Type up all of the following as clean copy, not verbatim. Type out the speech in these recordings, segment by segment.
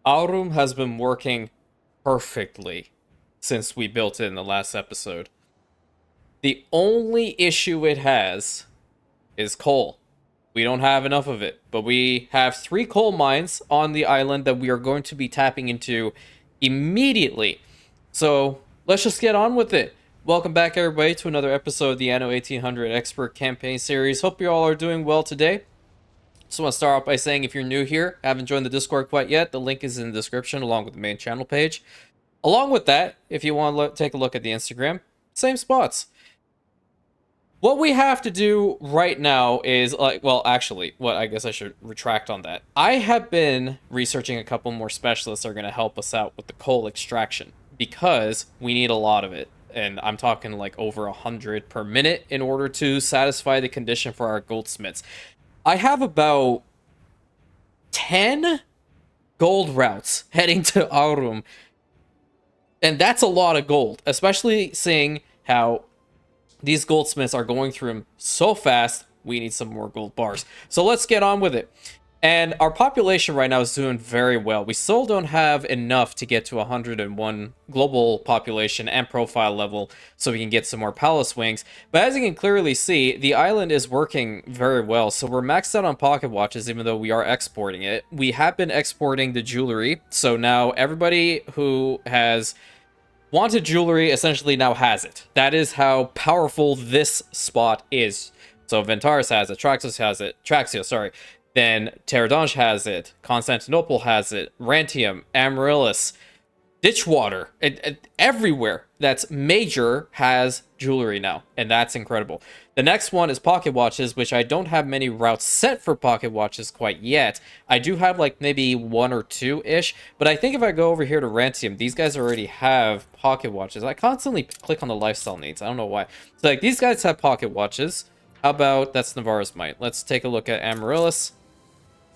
Aurum has been working perfectly since we built it in the last episode. The only issue it has is coal. We don't have enough of it, but we have 3 coal mines on the island that we are going to be tapping into immediately. So let's just get on with it. Welcome back, everybody, to another episode of the Anno 1800 Expert Campaign Series. Hope you all are doing well today. Just want to start off by saying if you're new here, haven't joined the Discord quite yet, the link is in the description along with the main channel page. Along with that, if you want to take a look at the Instagram, same spots. What we have to do right now is, I guess I should retract on that. I have been researching a couple more specialists that are going to help us out with the coal extraction because we need a lot of it. And I'm talking like over 100 per minute in order to satisfy the condition for our goldsmiths. I have about 10 gold routes heading to Aurum. And that's a lot of gold, especially seeing how these goldsmiths are going through them so fast. We need some more gold bars. So let's get on with it. And our population right now is doing very well. We still don't have enough to get to 101 global population and profile level so we can get some more palace wings. But as you can clearly see, the island is working very well. So we're maxed out on pocket watches, even though we are exporting it. We have been exporting the jewelry. So now everybody who has wanted jewelry essentially now has it. That is how powerful this spot is. So Ventaris has it, Traxia, sorry. Then Terradange has it, Constantinople has it, Rantium, Amaryllis, Ditchwater, everywhere that's major has jewelry now, and that's incredible. The next one is pocket watches, which I don't have many routes set for pocket watches quite yet. I do have like maybe 1 or 2-ish, but I think if I go over here to Rantium, these guys already have pocket watches. I constantly click on the lifestyle needs, I don't know why. So like these guys have pocket watches. How about, that's Navarra's Might. Let's take a look at Amaryllis.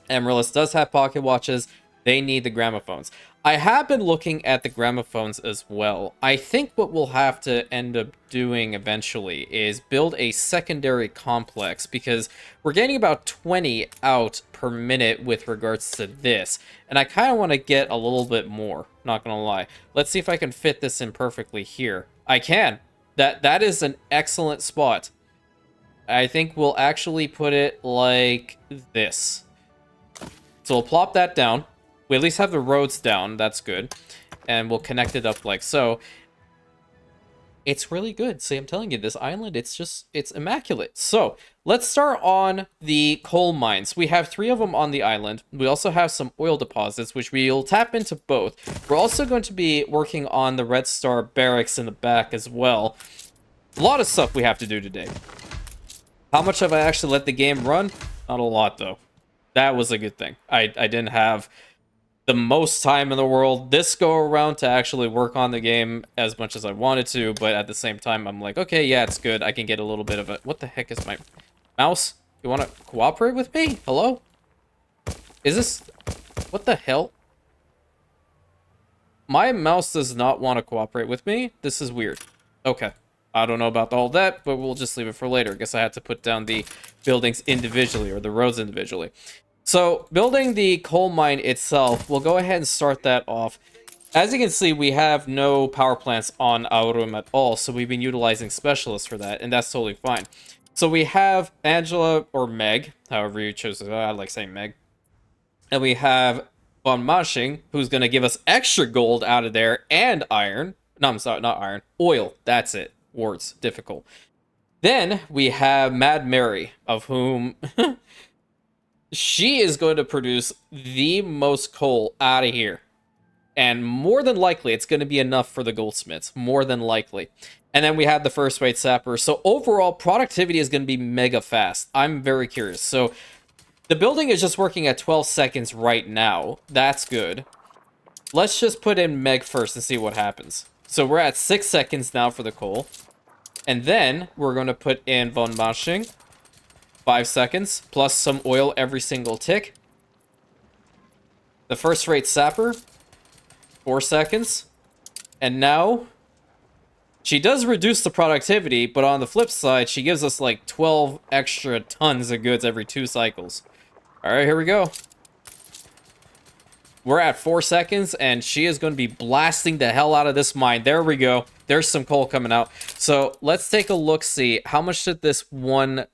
Amaryllis does have pocket watches. They need the gramophones. I have been looking at the gramophones as well. I think what we'll have to end up doing eventually is build a secondary complex because we're getting about 20 out per minute with regards to this. And I kind of want to get a little bit more, not going to lie. Let's see if I can fit this in perfectly here. I can. That is an excellent spot. I think we'll actually put it like this. So we'll plop that down. We at least have the roads down. That's good. And we'll connect it up like so. It's really good. See, I'm telling you, this island, it's immaculate. So let's start on the coal mines. We have 3 of them on the island. We also have some oil deposits, which we'll tap into both. We're also going to be working on the Red Star barracks in the back as well. A lot of stuff we have to do today. How much have I actually let the game run? Not a lot, though. That was a good thing. I didn't have the most time in the world this go around to actually work on the game as much as I wanted to, but at the same time, I'm like, okay, yeah, it's good. I can get a little bit of a... What the heck is my... Mouse? You want to cooperate with me? Hello? Is this... What the hell? My mouse does not want to cooperate with me. This is weird. Okay. I don't know about all that, but we'll just leave it for later. I guess I had to put down the buildings individually, or the roads individually. So, building the coal mine itself, we'll go ahead and start that off. As you can see, we have no power plants on Aurum at all, so we've been utilizing specialists for that, and that's totally fine. So we have Angela, or Meg, however you choose to, I like saying Meg. And we have Von Mashing, who's going to give us extra gold out of there, and iron. No, I'm sorry, not iron. Oil, that's it. Words, difficult. Then we have Mad Mary, of whom... She is going to produce the most coal out of here. And more than likely, it's going to be enough for the goldsmiths. More than likely. And then we have the first rate sapper. So overall, productivity is going to be mega fast. I'm very curious. So the building is just working at 12 seconds right now. That's good. Let's just put in Meg first and see what happens. So we're at 6 seconds now for the coal. And then we're going to put in Von Mashing. 5 seconds, plus some oil every single tick. The first rate sapper, 4 seconds. And now, she does reduce the productivity, but on the flip side, she gives us like 12 extra tons of goods every 2 cycles. Alright, here we go. We're at 4 seconds, and she is going to be blasting the hell out of this mine. There we go. There's some coal coming out. So let's take a look, see how much did this one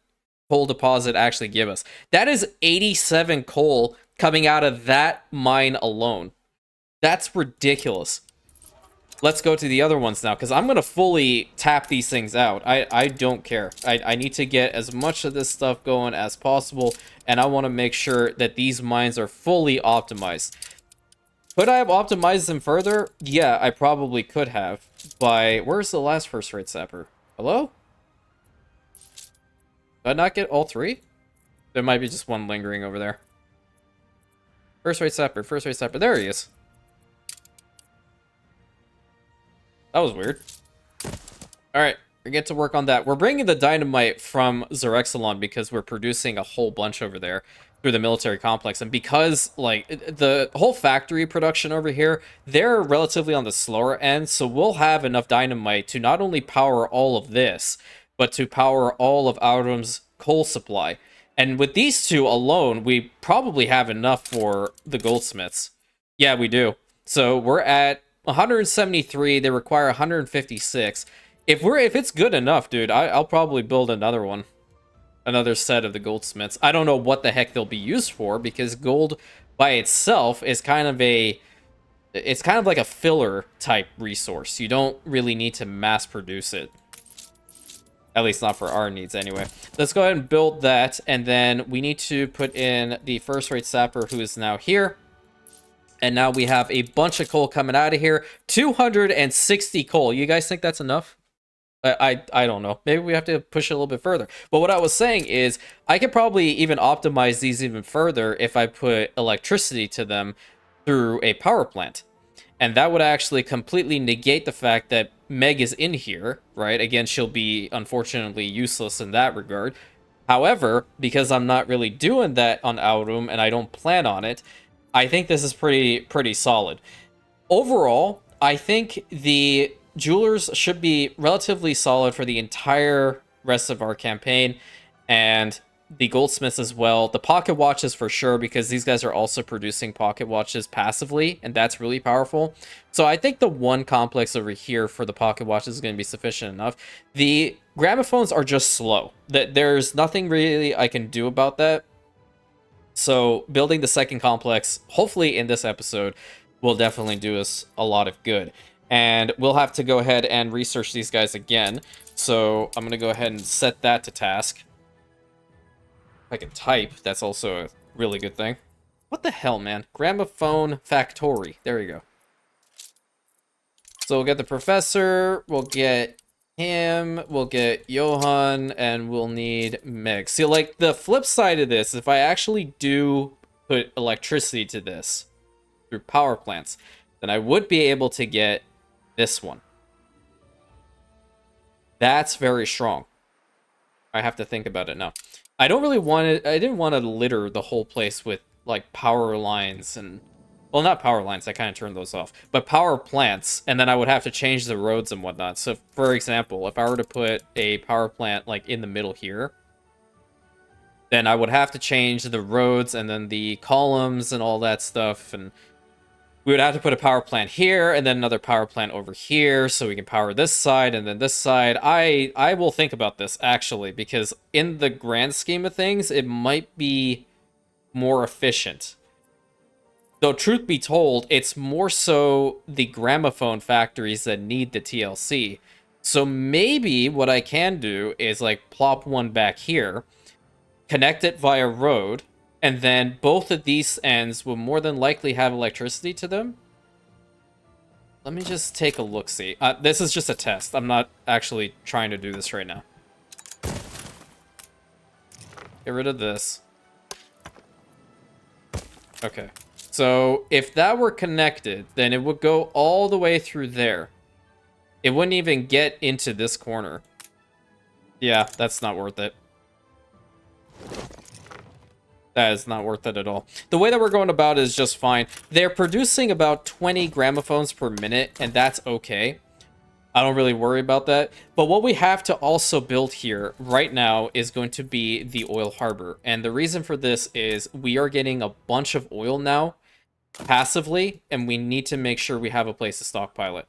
coal deposit actually give us. That is 87 coal coming out of that mine alone. That's ridiculous. Let's go to the other ones now, because I'm going to fully tap these things out. I don't care. I need to get as much of this stuff going as possible, and I want to make sure that these mines are fully optimized. Could I have optimized them further? Yeah, I probably could have. Where's the last first-rate sapper? Hello? Did I not get all 3? There might be just one lingering over there. First-rate sapper, first-rate sapper. There he is. That was weird. Alright, we get to work on that. We're bringing the dynamite from Zerexalon because we're producing a whole bunch over there through the military complex. And because, like, the whole factory production over here, they're relatively on the slower end, so we'll have enough dynamite to not only power all of this, but to power all of Aurum's coal supply. And with these two alone, we probably have enough for the goldsmiths. Yeah, we do. So we're at 173. They require 156. If it's good enough, dude, I'll probably build another one. Another set of the goldsmiths. I don't know what the heck they'll be used for, because gold by itself is kind of like a filler type resource. You don't really need to mass produce it. At least not for our needs anyway. Let's go ahead and build that, and then we need to put in the first-rate sapper who is now here. And now we have a bunch of coal coming out of here. 260 coal. You guys think that's enough? I don't know. Maybe we have to push it a little bit further. But what I was saying is, I could probably even optimize these even further if I put electricity to them through a power plant. And that would actually completely negate the fact that Meg is in here, right? Again, she'll be unfortunately useless in that regard. However, because I'm not really doing that on Aurum and I don't plan on it, I think this is pretty solid. Overall, I think the jewelers should be relatively solid for the entire rest of our campaign, and the goldsmiths as well. The pocket watches for sure, because these guys are also producing pocket watches passively, and that's really powerful. So I think the one complex over here for the pocket watches is going to be sufficient enough. The gramophones are just slow. There's nothing really I can do about that. So building the second complex, hopefully in this episode, will definitely do us a lot of good. And we'll have to go ahead and research these guys again. So I'm going to go ahead and set that to task. If I can type, that's also a really good thing. What the hell, man? Gramophone Factory. There you go. So we'll get the professor, we'll get him, we'll get Johan, and we'll need Meg. See, like, the flip side of this, if I actually do put electricity to this through power plants, then I would be able to get this one. That's very strong. I have to think about it now. I don't really want it. I didn't want to litter the whole place with, like, power lines and... Well, not power lines, I kind of turned those off. But power plants, and then I would have to change the roads and whatnot. So, for example, if I were to put a power plant, like, in the middle here, then I would have to change the roads and then the columns and all that stuff. And we would have to put a power plant here and then another power plant over here so we can power this side and then this side. I will think about this, actually, because in the grand scheme of things, it might be more efficient. Though, truth be told, it's more so the gramophone factories that need the TLC. So maybe what I can do is, like, plop one back here, connect it via road, and then both of these ends will more than likely have electricity to them. Let me just take a look-see. This is just a test. I'm not actually trying to do this right now. Get rid of this. Okay. So, if that were connected, then it would go all the way through there. It wouldn't even get into this corner. Yeah, that's not worth it. That is not worth it at all. The way that we're going about it is just fine. They're producing about 20 gramophones per minute, and that's okay. I don't really worry about that. But what we have to also build here right now is going to be the oil harbor. And the reason for this is we are getting a bunch of oil now. passively, and we need to make sure we have a place to stockpile it.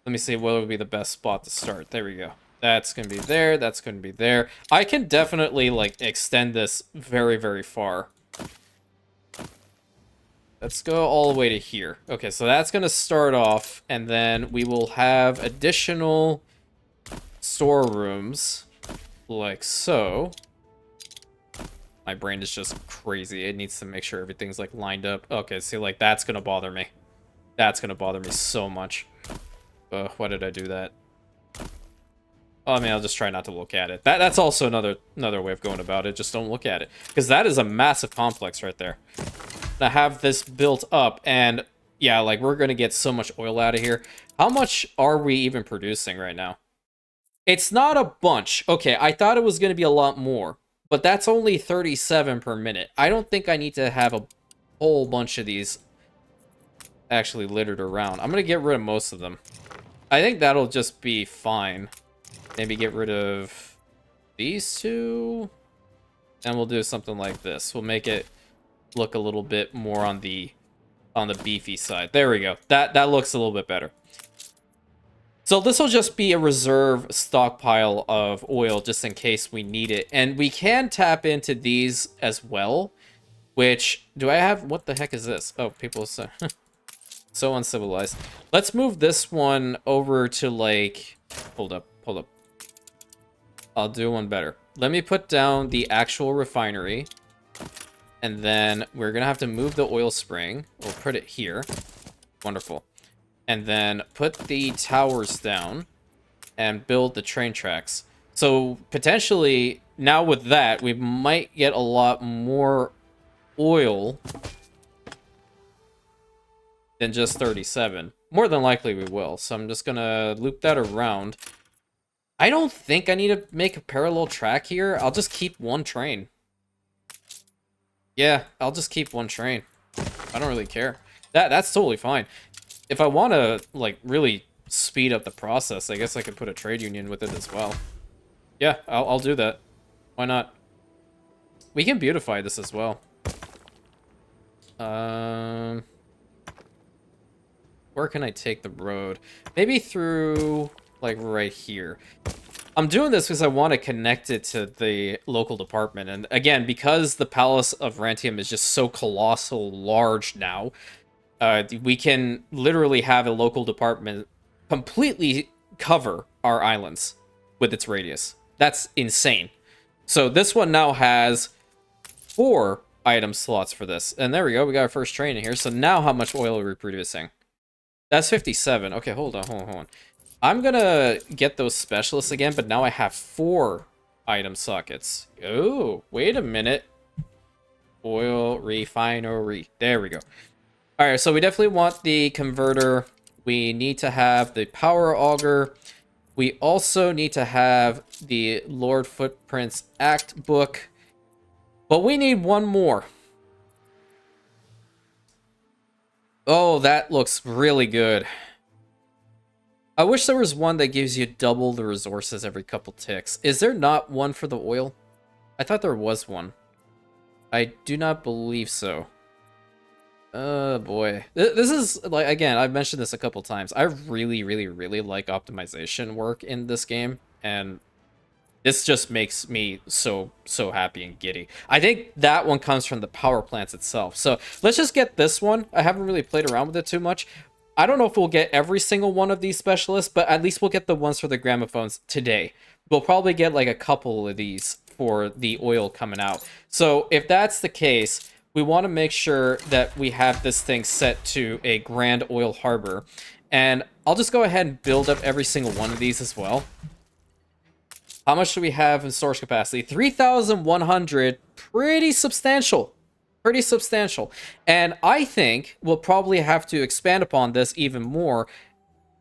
Let me see what would be the best spot to start. There we go. That's going to be there. That's going to be there. I can definitely, like, extend this very, very far. Let's go all the way to here. Okay, so that's going to start off, and then we will have additional storerooms, like so. My brain is just crazy. It needs to make sure everything's, like, lined up. Okay, see, like, that's going to bother me. That's going to bother me so much. Why did I do that? Oh, I mean, I'll just try not to look at it. That's also another way of going about it. Just don't look at it. Because that is a massive complex right there. To have this built up, and yeah, like, we're going to get so much oil out of here. How much are we even producing right now? It's not a bunch. Okay, I thought it was going to be a lot more. But that's only 37 per minute. I don't think I need to have a whole bunch of these actually littered around. I'm going to get rid of most of them. I think that'll just be fine. Maybe get rid of these two. And we'll do something like this. We'll make it look a little bit more on the beefy side. There we go. That looks a little bit better. So this will just be a reserve stockpile of oil just in case we need it. And we can tap into these as well, which, do I have, what the heck is this? Oh, people, so, so uncivilized. Let's move this one over to, like, hold up. I'll do one better. Let me put down the actual refinery, and then we're gonna have to move the oil spring. We'll put it here. Wonderful. And then put the towers down and build the train tracks. So potentially, now with that, we might get a lot more oil than just 37. More than likely we will. So I'm just gonna loop that around. I don't think I need to make a parallel track here. I'll just keep one train. Yeah, I'll just keep one train. I don't really care. That's totally fine. If I want to, like, really speed up the process, I guess I could put a trade union with it as well. Yeah, I'll do that. Why not? We can beautify this as well. Where can I take the road? Maybe through, like, right here. I'm doing this because I want to connect it to the local department. And again, because the Palace of Rantium is just so colossal large now, we can literally have a local department completely cover our islands with its radius. That's insane. So this one now has 4 item slots for this. And there we go. We got our first train in here. So now how much oil are we producing? That's 57. Okay, hold on. I'm going to get those specialists again, but now I have 4 item sockets. Oh, wait a minute. Oil refinery. There we go. All right, so we definitely want the converter. We need to have the power auger. We also need to have the Lord Footprints Act book. But we need one more. Oh, that looks really good. I wish there was one that gives you double the resources every couple ticks. Is there not one for the oil? I thought there was one. I do not believe so. Oh boy. This is, like, again, I've mentioned this a couple times. I really like optimization work in this game, and this just makes me so happy and giddy. I think that one comes from the power plants itself. So let's just get this one. I haven't really played around with it too much. I don't know if we'll get every single one of these specialists, but at least we'll get the ones for the gramophones today. We'll probably get like a couple of these for the oil coming out. So if that's the case, we want to make sure that we have this thing set to a grand oil harbor. And I'll just go ahead and build up every single one of these as well. How much do we have in storage capacity? 3,100. Pretty substantial. Pretty substantial. And I think we'll probably have to expand upon this even more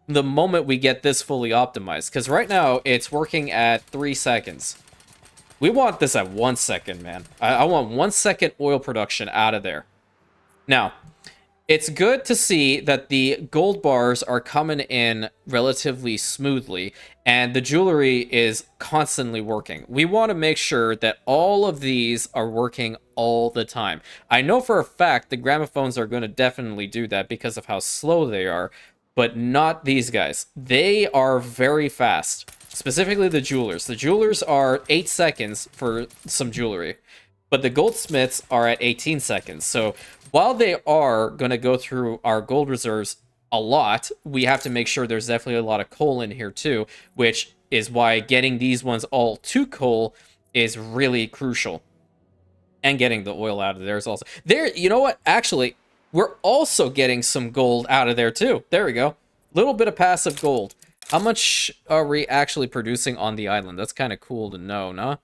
the moment we get this fully optimized. Because right now, it's working at 3 seconds. We want this at 1 second, man. I want 1 second oil production out of there. Now, It's good to see that the gold bars are coming in relatively smoothly and the jewelry is constantly working. We want to make sure that all of these are working all the time. I know for a fact the gramophones are going to definitely do that because of how slow they are, but not these guys. They are very fast. Specifically the jewelers. The jewelers are 8 seconds for some jewelry, but the goldsmiths are at 18 seconds. So while they are going to go through our gold reserves a lot, we have to make sure there's definitely a lot of coal in here too, which is why getting these ones all to coal is really crucial. And getting the oil out of there is also there. You know what? Actually, we're also getting some gold out of there too. There we go. Little bit of passive gold. How much are we actually producing on the island? That's kind of cool to know, no?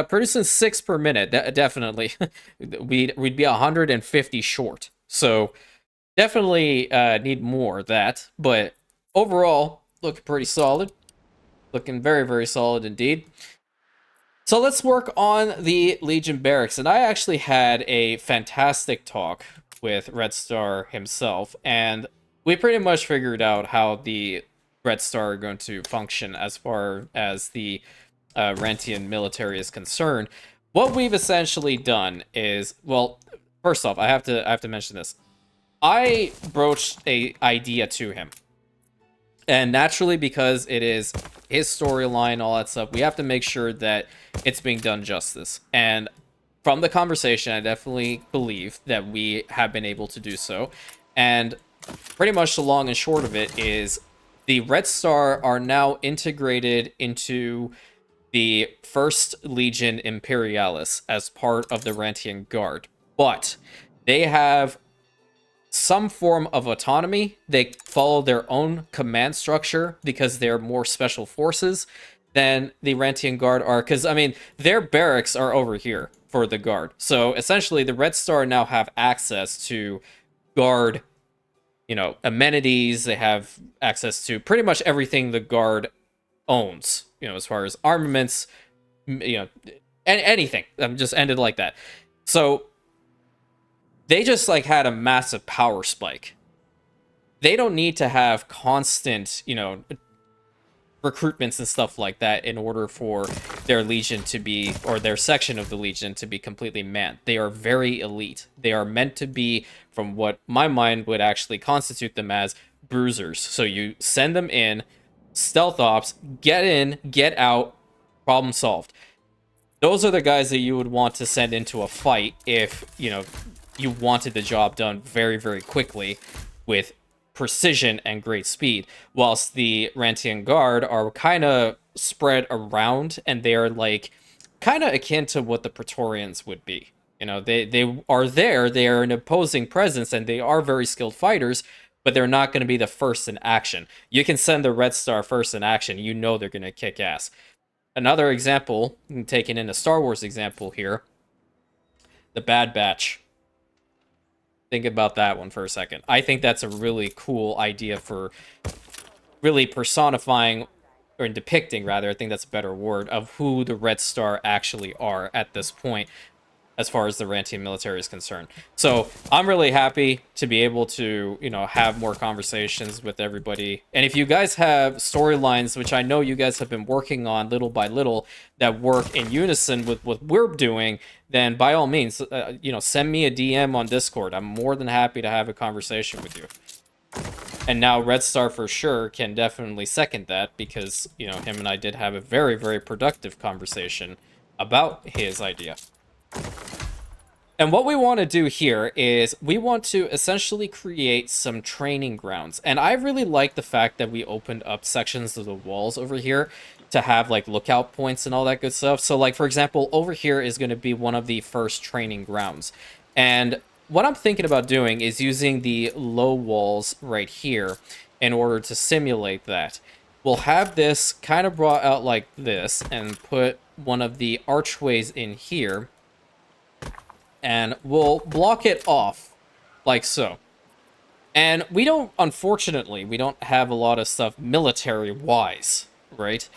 Producing 6 per minute. Definitely, we'd be 150 short. So definitely need more of that. But overall, looking pretty solid. Looking very, very solid indeed. So let's work on the Legion barracks. And I actually had a fantastic talk with Red Star himself, and we pretty much figured out how the Red Star are going to function as far as the Rantian military is concerned. What we've essentially done is, well, first off, I have to mention this. I broached a idea to him. And naturally, because it is his storyline, all that stuff, we have to make sure that it's being done justice. And from the conversation, I definitely believe that we have been able to do so. And pretty much the long and short of it is the Red Star are now integrated into the 1st Legion Imperialis as part of the Rantian Guard. But they have some form of autonomy. They follow their own command structure because they're more special forces than the Rantian Guard are. Because, I mean, their barracks are over here for the Guard. So, essentially, the Red Star now have access to Guard, you know, amenities. They have access to pretty much everything the Guard owns, you know, as far as armaments, you know, anything. Just ended like that. So, they just like had a massive power spike. They don't need to have constant, you know, recruitments and stuff like that in order for their legion to be, or their section of the legion to be completely manned. They are very elite. They are meant to be, from what my mind would actually constitute them as, bruisers. So you send them in, stealth ops, get in, get out, problem solved. Those are the guys that you would want to send into a fight if, you know, you wanted the job done very, very quickly with precision and great speed, whilst the Rantian Guard are kind of spread around, and they are like kind of akin to what the Praetorians would be. You know, they are there, they are an opposing presence, and they are very skilled fighters, but they're not going to be the first in action. You can send the Red Star first in action, you know they're going to kick ass. Another example, taking in a Star Wars example here, the Bad Batch. Think about that one for a second. I think that's a really cool idea for really personifying, or depicting rather, I think that's a better word, of who the Red Star actually are at this point as far as the Rantian military is concerned. So I'm really happy to be able to, you know, have more conversations with everybody. And if you guys have storylines, which I know you guys have been working on little by little, that work in unison with what we're doing, then by all means, you know, send me a DM on Discord. I'm more than happy to have a conversation with you. And now Red Star for sure can definitely second that, because, you know, him and I did have a very, very productive conversation about his idea. And what we want to do here is we want to essentially create some training grounds. And I really like the fact that we opened up sections of the walls over here to have like lookout points and all that good stuff. So like, for example, over here is going to be one of the first training grounds. And what I'm thinking about doing is using the low walls right here in order to simulate that. We'll have this kind of brought out like this and put one of the archways in here. And we'll block it off like so. And we don't, unfortunately, we don't have a lot of stuff military-wise, right?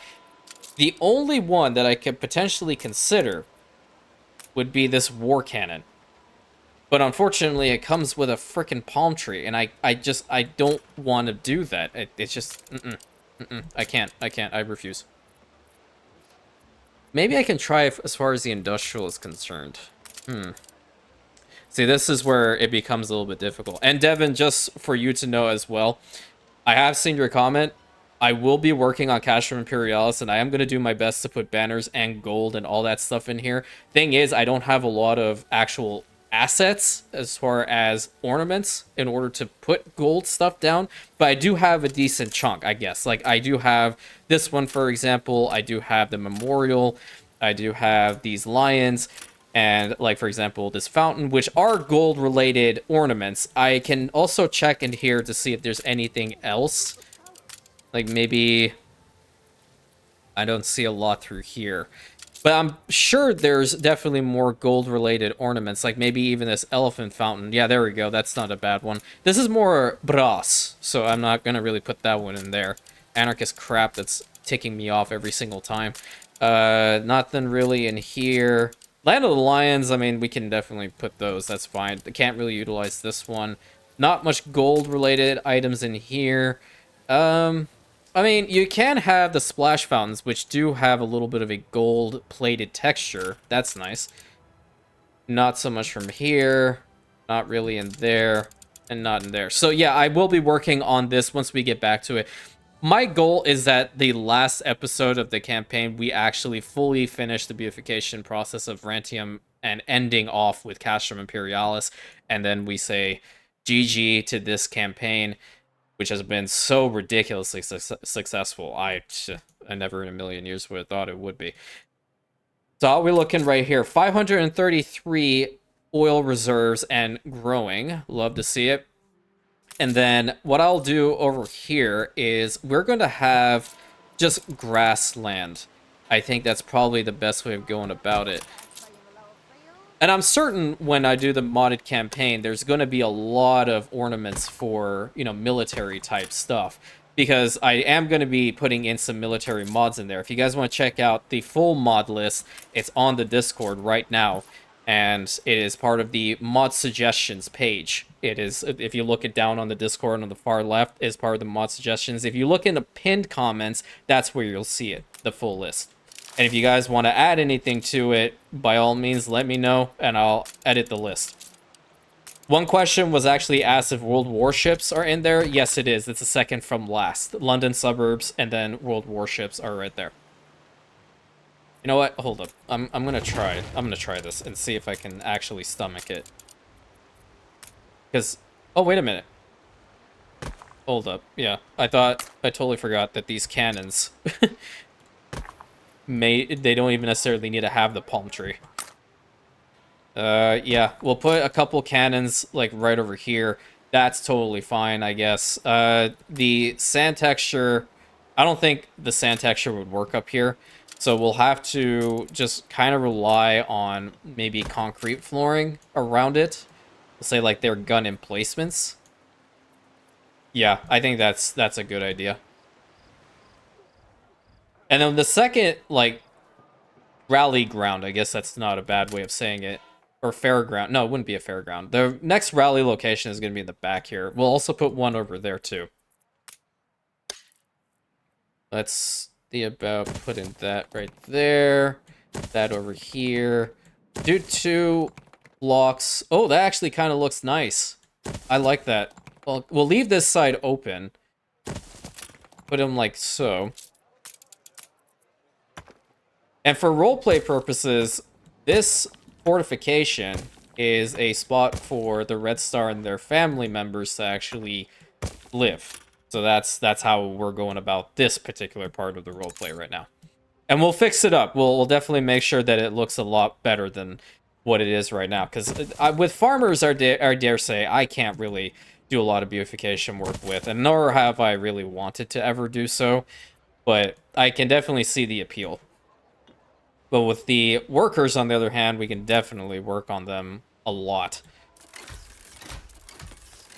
The only one that I could potentially consider would be this war cannon. But unfortunately, it comes with a freaking palm tree, and I don't want to do that. It's just, I can't, I refuse. Maybe I can try as far as the industrial is concerned. See, this is where it becomes a little bit difficult. And Devin, just for you to know as well, I have seen your comment. I will be working on Cash from Imperialis, and I am going to do my best to put banners and gold and all that stuff in here. Thing is, I don't have a lot of actual assets as far as ornaments in order to put gold stuff down, but I do have a decent chunk, I guess. Like, I do have this one, for example. I do have the memorial. I do have these lions. And, like, for example, this fountain, which are gold-related ornaments. I can also check in here to see if there's anything else. Like, maybe... I don't see a lot through here. But I'm sure there's definitely more gold-related ornaments. Like, maybe even this elephant fountain. Yeah, there we go. That's not a bad one. This is more brass, so I'm not going to really put that one in there. Anarchist crap that's ticking me off every single time. Nothing really in here. Land of the Lions, I mean, we can definitely put those. That's fine. I can't really utilize this one. Not much gold-related items in here. I mean, you can have the splash fountains, which do have a little bit of a gold-plated texture. That's nice. Not so much from here. Not really in there. And not in there. So, yeah, I will be working on this once we get back to it. My goal is that the last episode of the campaign, we actually fully finish the beatification process of Rantium and ending off with Castrum Imperialis, and then we say GG to this campaign, which has been so ridiculously successful. I never in a million years would have thought it would be. So all we're looking right here, 533 oil reserves and growing. Love to see it. And then what I'll do over here is we're going to have just grassland. I think that's probably the best way of going about it. And I'm certain when I do the modded campaign, there's going to be a lot of ornaments for, you know, military type stuff. Because I am going to be putting in some military mods in there. If you guys want to check out the full mod list, it's on the Discord right now. And it is part of the mod suggestions page. It is, if you look it down on the Discord on the far left, is part of the mod suggestions. If you look in the pinned comments, that's where you'll see it, the full list. And if you guys want to add anything to it, by all means, let me know, and I'll edit the list. One question was actually asked if world warships are in there. Yes, it is. It's the second from last. London suburbs and then world warships are right there. You know what? Hold up. I'm gonna try it. I'm gonna try this and see if I can actually stomach it. Because... oh, wait a minute. Hold up. Yeah, I totally forgot that these cannons... they don't even necessarily need to have the palm tree. Yeah, we'll put a couple cannons, like, right over here. That's totally fine, I guess. The sand texture... I don't think the sand texture would work up here. So we'll have to just kind of rely on maybe concrete flooring around it. We'll say, like, their gun emplacements. Yeah, I think that's a good idea. And then the second, like, rally ground, I guess that's not a bad way of saying it. Or fairground. No, it wouldn't be a fairground. The next rally location is going to be in the back here. We'll also put one over there, too. Let's see about putting that right there. That over here. Do 2 blocks. Oh, that actually kind of looks nice. I like that. Well, we'll leave this side open. Put them like so. And for roleplay purposes, this fortification is a spot for the Red Star and their family members to actually live. So that's how we're going about this particular part of the roleplay right now. And we'll fix it up. We'll definitely make sure that it looks a lot better than what it is right now. Because with farmers, I dare say, I can't really do a lot of beautification work with. And nor have I really wanted to ever do so. But I can definitely see the appeal. But with the workers, on the other hand, we can definitely work on them a lot.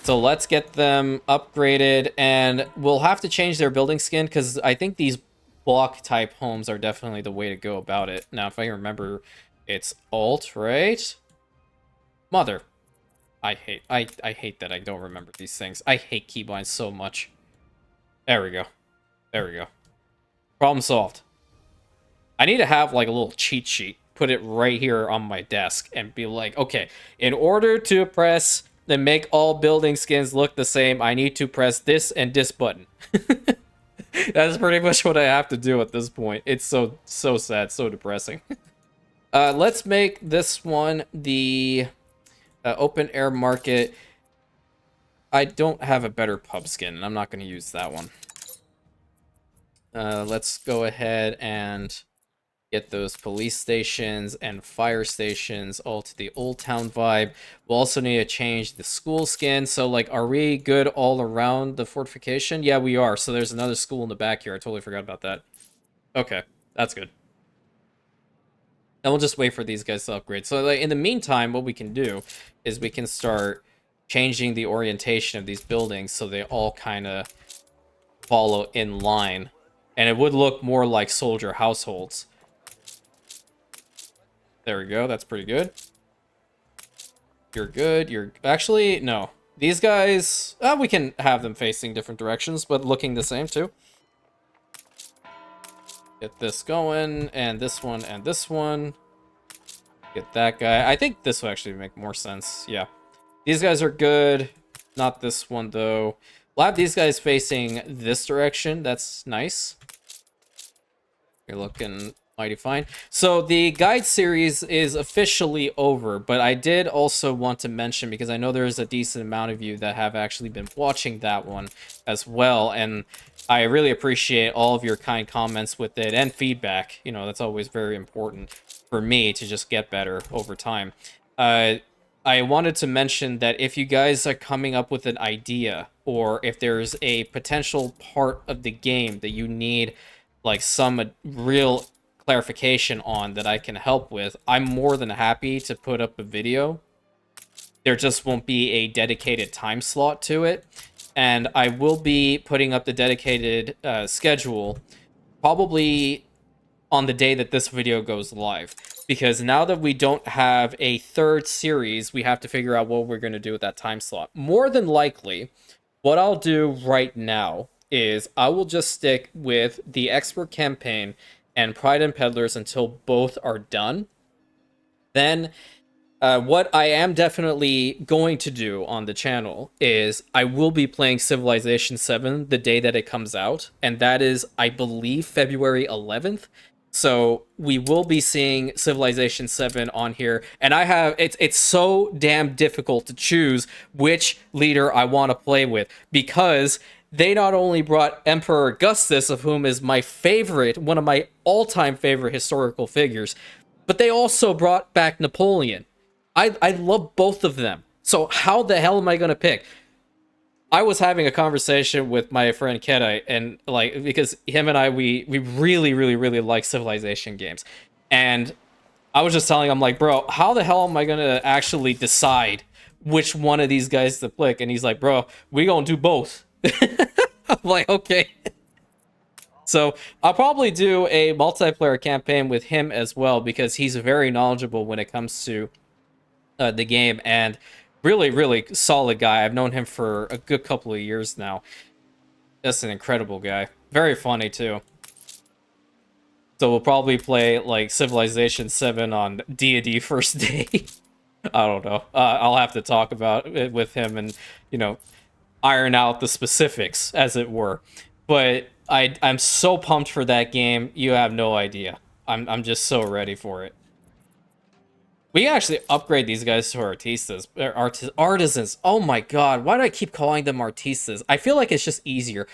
So let's get them upgraded, and we'll have to change their building skin, because I think these block-type homes are definitely the way to go about it. Now, if I remember, it's Alt, right? Mother. I hate that I don't remember these things. I hate keybinds so much. There we go. There we go. Problem solved. I need to have like a little cheat sheet, put it right here on my desk, and be like, okay, in order to press and make all building skins look the same, I need to press this and this button. That's pretty much what I have to do at this point. It's so sad, so depressing. Let's make this one the open air market. I don't have a better pub skin, and I'm not going to use that one. Let's go ahead and get those police stations and fire stations all to the old town vibe. We'll also need to change the school skin. So, like, are we good all around the fortification? Yeah, we are. So there's another school in the back here. I totally forgot about that. Okay, that's good. And we'll just wait for these guys to upgrade. So, like, in the meantime, what we can do is we can start changing the orientation of these buildings so they all kind of follow in line. And it would look more like soldier households. There we go. That's pretty good. You're good. You're... Actually, no. These guys... we can have them facing different directions, but looking the same, too. Get this going, and this one, and this one. Get that guy. I think this would actually make more sense. Yeah. These guys are good. Not this one, though. We'll have these guys facing this direction. That's nice. You're looking mighty fine. So the guide series is officially over, but I did also want to mention, because I know there's a decent amount of you that have actually been watching that one as well, and I really appreciate all of your kind comments with it and feedback. You know, that's always very important for me to just get better over time. I wanted to mention that if you guys are coming up with an idea, or if there's a potential part of the game that you need like some real clarification on that I can help with, I'm more than happy to put up a video. There just won't be a dedicated time slot to it, and I will be putting up the dedicated schedule probably on the day that this video goes live, because now that we don't have a third series, we have to figure out what we're going to do with that time slot. More than likely, what I'll do right now is I will just stick with the Expert Campaign and Pride and Peddlers until both are done. Then what I am definitely going to do on the channel is I will be playing Civilization 7 the day that it comes out, and that is, I believe, February 11th. So we will be seeing Civilization 7 on here, and I have it's so damn difficult to choose which leader I want to play with, because they not only brought Emperor Augustus, of whom is my favorite, one of my all-time favorite historical figures, but they also brought back Napoleon. I love both of them. So how the hell am I going to pick? I was having a conversation with my friend Kedai, and like, because him and I, we really, really, really like Civilization games. And I was just telling him, like, bro, how the hell am I going to actually decide which one of these guys to pick? And he's like, bro, we going to do both. I'm like, okay. So I'll probably do a multiplayer campaign with him as well, because he's very knowledgeable when it comes to the game, and really, really solid guy. I've known him for a good couple of years now. Just an incredible guy. Very funny, too. So we'll probably play, like, Civilization 7 on D&D first day. I don't know. I'll have to talk about it with him and, you know, iron out the specifics, as it were. But I'm so pumped for that game. You have no idea. I'm just so ready for it. We can actually upgrade these guys to artistas. Artisans. Oh my god, why do I keep calling them artistas? I feel like it's just easier.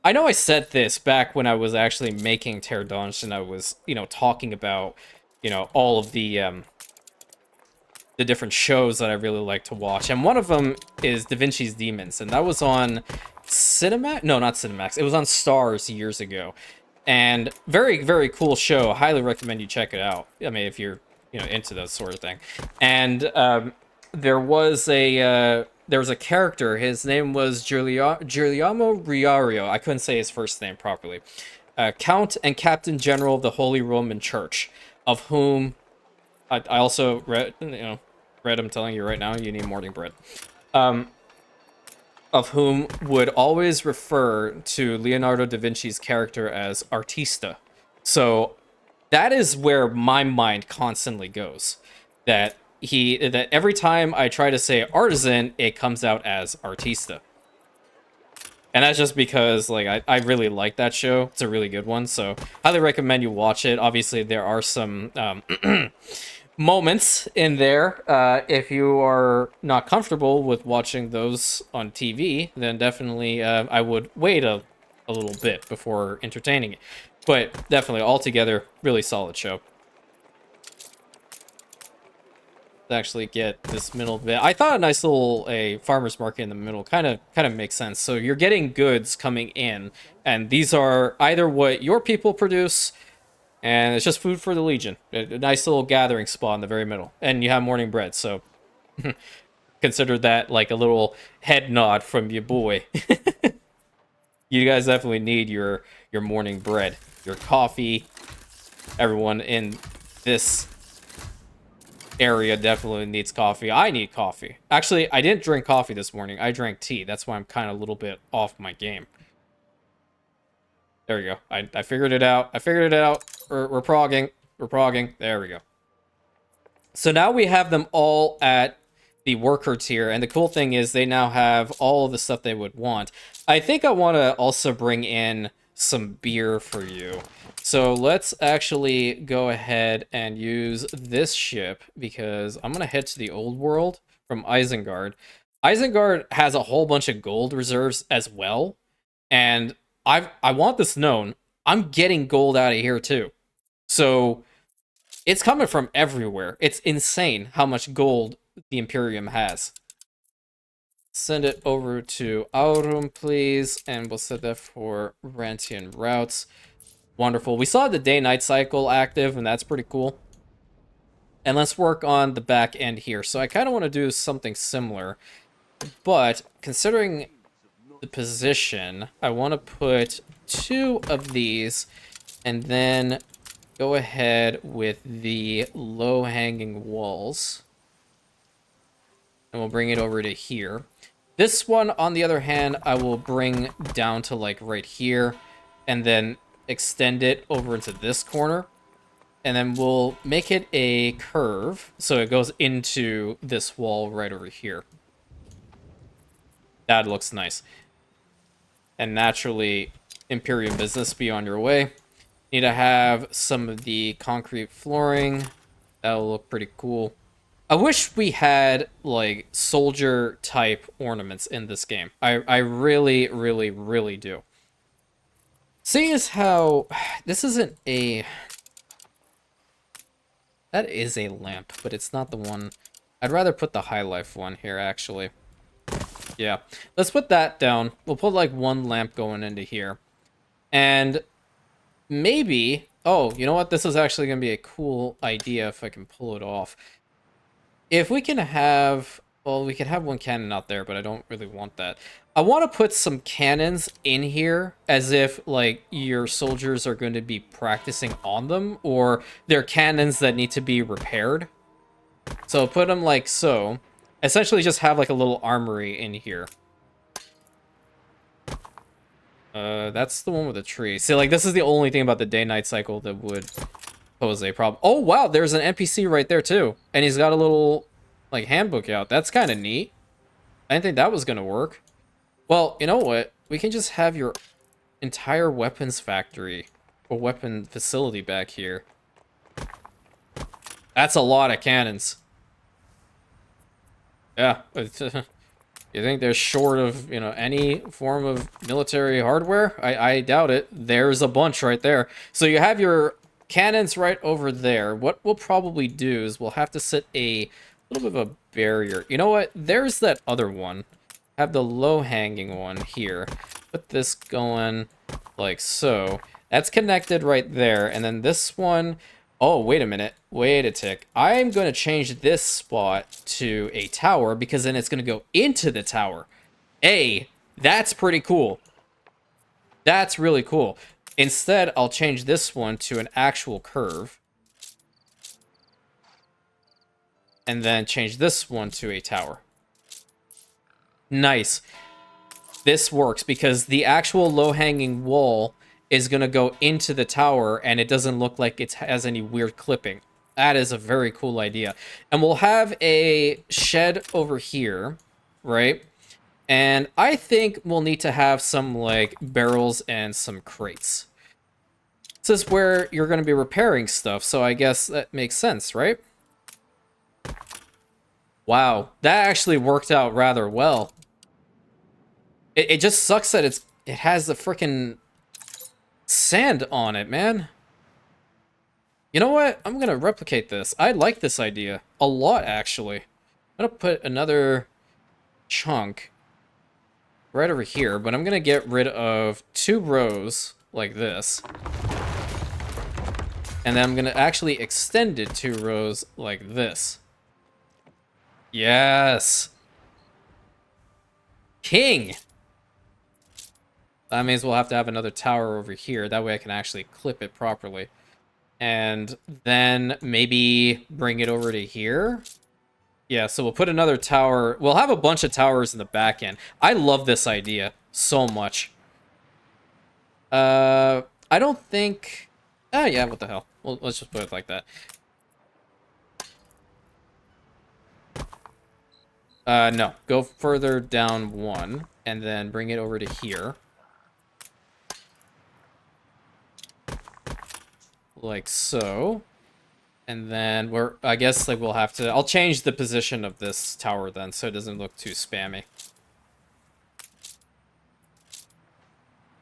I know I said this back when I was actually making Terra Dungeon, and I was, you know, talking about, you know, all of the different shows that I really like to watch. And one of them is Da Vinci's Demons, and that was on Cinemax? No, not Cinemax. It was on Stars years ago. And very, very cool show. Highly recommend you check it out. I mean, if you're, you know, into that sort of thing. And there was a character. His name was Giuliano Riario. I couldn't say his first name properly. Count and Captain General of the Holy Roman Church, of whom I also read, you know, bread, I'm telling you right now, you need morning bread. Of whom would always refer to Leonardo da Vinci's character as artista. So that is where my mind constantly goes. That every time I try to say artisan, it comes out as artista. And that's just because like I really like that show. It's a really good one, so highly recommend you watch it. Obviously, there are some moments in there. If you are not comfortable with watching those on TV, then definitely I would wait a little bit before entertaining it. But definitely, altogether, really solid show. Actually get this middle bit. I thought a nice little farmer's market in the middle kind of makes sense. So you're getting goods coming in, and these are either what your people produce, and it's just food for the Legion. A nice little gathering spot in the very middle, and you have morning bread. So consider that like a little head nod from your boy. You guys definitely need your morning bread, your coffee. Everyone in this area definitely needs coffee. I need coffee. Actually, I didn't drink coffee this morning. I drank tea. That's why I'm kind of a little bit off my game. There we go. I figured it out. We're progging. We're progging. There we go. So now we have them all at the worker tier, and the cool thing is they now have all of the stuff they would want. I think I want to also bring in some beer for you. So let's actually go ahead and use this ship, because I'm going to head to the old world from Isengard. Isengard has a whole bunch of gold reserves as well, and I want this known. I'm getting gold out of here too. So it's coming from everywhere. It's insane how much gold the Imperium has. Send it over to Aurum, please, and we'll set that for Rantian routes. Wonderful. We saw the day-night cycle active, and that's pretty cool. And let's work on the back end here. So I kind of want to do something similar, but considering the position, I want to put 2 of these, and then go ahead with the low-hanging walls. And we'll bring it over to here. This one, on the other hand, I will bring down to like right here, and then extend it over into this corner, and then we'll make it a curve so it goes into this wall right over here. That looks nice. And naturally, Imperium business, be on your way. Need to have some of the concrete flooring. That'll look pretty cool. I wish we had like soldier type ornaments in this game. I really, really, really do. Seeing as how this isn't a... That is a lamp, but it's not the one. I'd rather put the high life one here, actually. Yeah, let's put that down. We'll put like 1 lamp going into here. And maybe... Oh, you know what? This is actually going to be a cool idea if I can pull it off. If we can have... Well, we can have 1 cannon out there, but I don't really want that. I want to put some cannons in here as if, like, your soldiers are going to be practicing on them, or they're cannons that need to be repaired. So put them like so. Essentially just have, like, a little armory in here. That's the one with the tree. See, like, this is the only thing about the day-night cycle that would pose a problem. Oh, wow, there's an NPC right there, too. And he's got a little... like handbook out. That's kind of neat. I didn't think that was gonna work. Well, you know what? We can just have your entire weapons factory or weapon facility back here. That's a lot of cannons. Yeah. You think they're short of, you know, any form of military hardware? I doubt it. There's a bunch right there. So you have your cannons right over there. What we'll probably do is we'll have to set a little bit of a barrier. You know what? There's that other one. Have the low-hanging one here. Put this going like so. That's connected right there. And then this one... Oh, wait a minute. Wait a tick. I'm going to change this spot to a tower because then it's going to go into the tower. That's pretty cool. That's really cool. Instead, I'll change this one to an actual curve. And then change this one to a tower. Nice. This works because the actual low-hanging wall is going to go into the tower, and it doesn't look like it has any weird clipping. That is a very cool idea. And we'll have a shed over here, right? And I think we'll need to have some, like, barrels and some crates. This is where you're going to be repairing stuff, so I guess that makes sense, right? Wow, that actually worked out rather well. It just sucks that it has the freaking sand on it, man. You know what? I'm gonna replicate this. I like this idea a lot, actually. I'm gonna put another chunk right over here, but I'm gonna get rid of 2 rows like this. And then I'm gonna actually extend it 2 rows like this. Yes! King! That means we'll have to have another tower over here. That way I can actually clip it properly. And then maybe bring it over to here. Yeah, so we'll put another tower. We'll have a bunch of towers in the back end. I love this idea so much. I don't think... Oh, yeah, what the hell. Well, let's just put it like that. No. Go further down 1, and then bring it over to here. Like so. And then I guess like we'll have to, I'll change the position of this tower then so it doesn't look too spammy.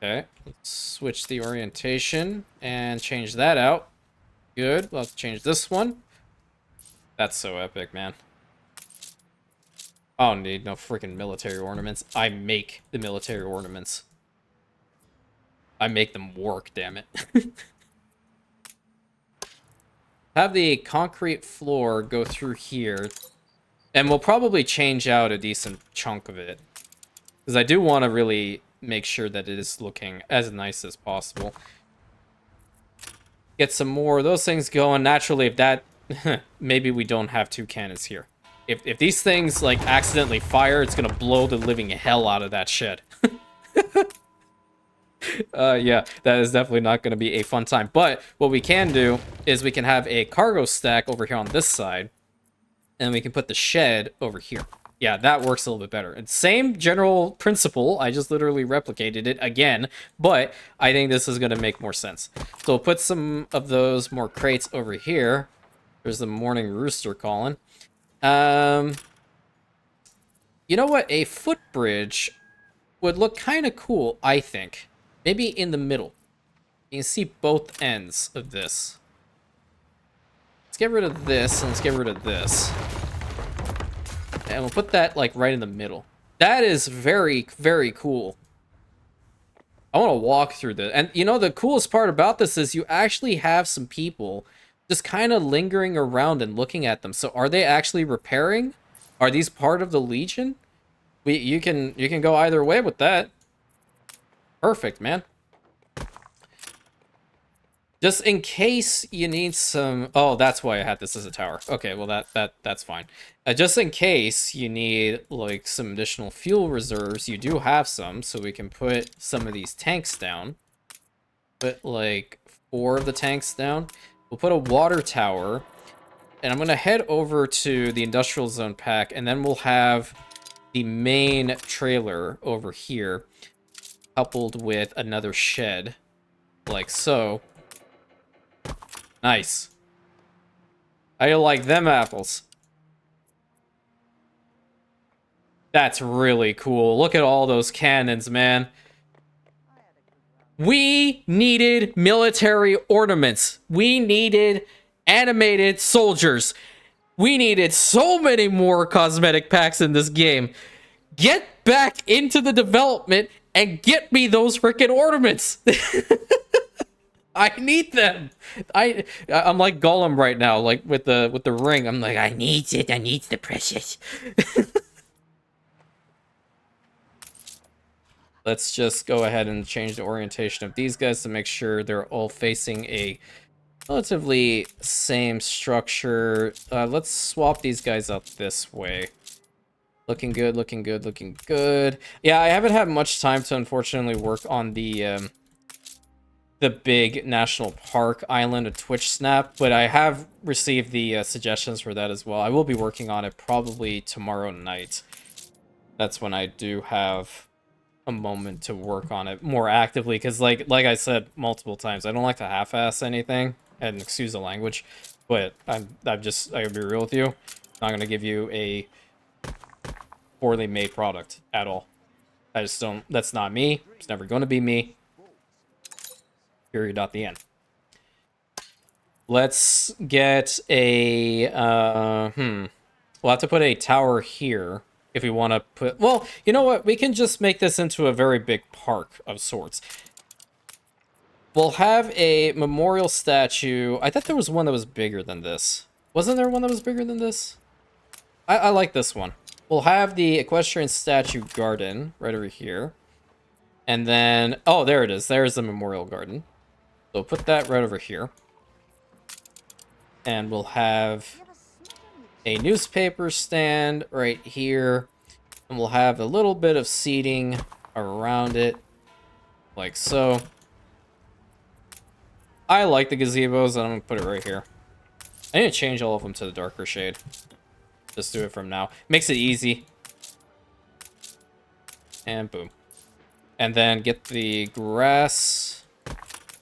Okay, let's switch the orientation and change that out. Good, we'll have to change this one. That's so epic, man. I don't need no freaking military ornaments. I make the military ornaments. I make them work, damn it. Have the concrete floor go through here. And we'll probably change out a decent chunk of it. Because I do want to really make sure that it is looking as nice as possible. Get some more of those things going. Naturally, if that... maybe we don't have 2 cannons here. If these things, like, accidentally fire, it's going to blow the living hell out of that shed. Yeah, that is definitely not going to be a fun time. But what we can do is we can have a cargo stack over here on this side. And we can put the shed over here. Yeah, that works a little bit better. And same general principle. I just literally replicated it again. But I think this is going to make more sense. So we'll put some of those more crates over here. There's the morning rooster calling. You know what? A footbridge would look kind of cool, I think. Maybe in the middle. You can see both ends of this. Let's get rid of this, and let's get rid of this. And we'll put that, like, right in the middle. That is very, very cool. I want to walk through this. And, you know, the coolest part about this is you actually have some people just kind of lingering around and looking at them. So are they actually repairing? Are these part of the Legion? You can go either way with that. Perfect, man. Just in case you need some... Oh, that's why I had this as a tower. Okay, well, that's fine. Just in case you need, like, some additional fuel reserves, you do have some, so we can put some of these tanks down. Put, like, 4 of the tanks down. We'll put a water tower, and I'm going to head over to the industrial zone pack, and then we'll have the main trailer over here, coupled with another shed, like so. Nice. How you like them apples? That's really cool. Look at all those cannons, man. We needed military ornaments. We needed animated soldiers. We needed so many more cosmetic packs in this game. Get back into the development and get me those freaking ornaments. I need them. I'm like Gollum right now, like with the ring. I'm like, I need it. I need the precious. Let's just go ahead and change the orientation of these guys to make sure they're all facing a relatively same structure. Let's swap these guys up this way. Looking good, looking good, looking good. Yeah, I haven't had much time to unfortunately work on the big national park island of Twitch Snap, but I have received the suggestions for that as well. I will be working on it probably tomorrow night. That's when I do have a moment to work on it more actively, because like I said multiple times, I don't like to half-ass anything, and excuse the language, but I gotta be real with you. I'm not gonna give you a poorly made product at all. I just don't. That's not me. It's never gonna be me. Period. At the end. Let's get a We'll have to put a tower here if we want to put... Well, you know what? We can just make this into a very big park of sorts. We'll have a memorial statue. I thought there was one that was bigger than this. Wasn't there one that was bigger than this? I like this one. We'll have the equestrian statue garden right over here. And then... Oh, there it is. There's the memorial garden. So put that right over here. And we'll have a newspaper stand right here. And we'll have a little bit of seating around it. Like so. I like the gazebos, and I'm going to put it right here. I need to change all of them to the darker shade. Just do it from now. Makes it easy. And boom. And then get the grass.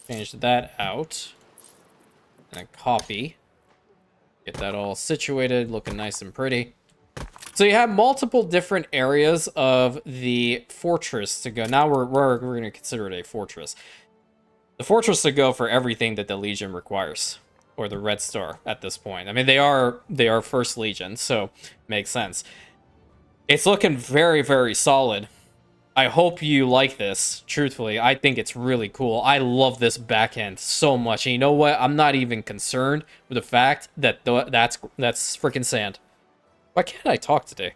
Change that out. And then copy. Get that all situated, looking nice and pretty. So you have multiple different areas of the fortress to go. Now we're going to consider it a fortress. The fortress to go for everything that the Legion requires, or the Red Star at this point. I mean, they are First Legion, so makes sense. It's looking very, very solid. I hope you like this. Truthfully, I think it's really cool. I love this back end so much. And you know what? I'm not even concerned with the fact that that's freaking sand. Why can't I talk today?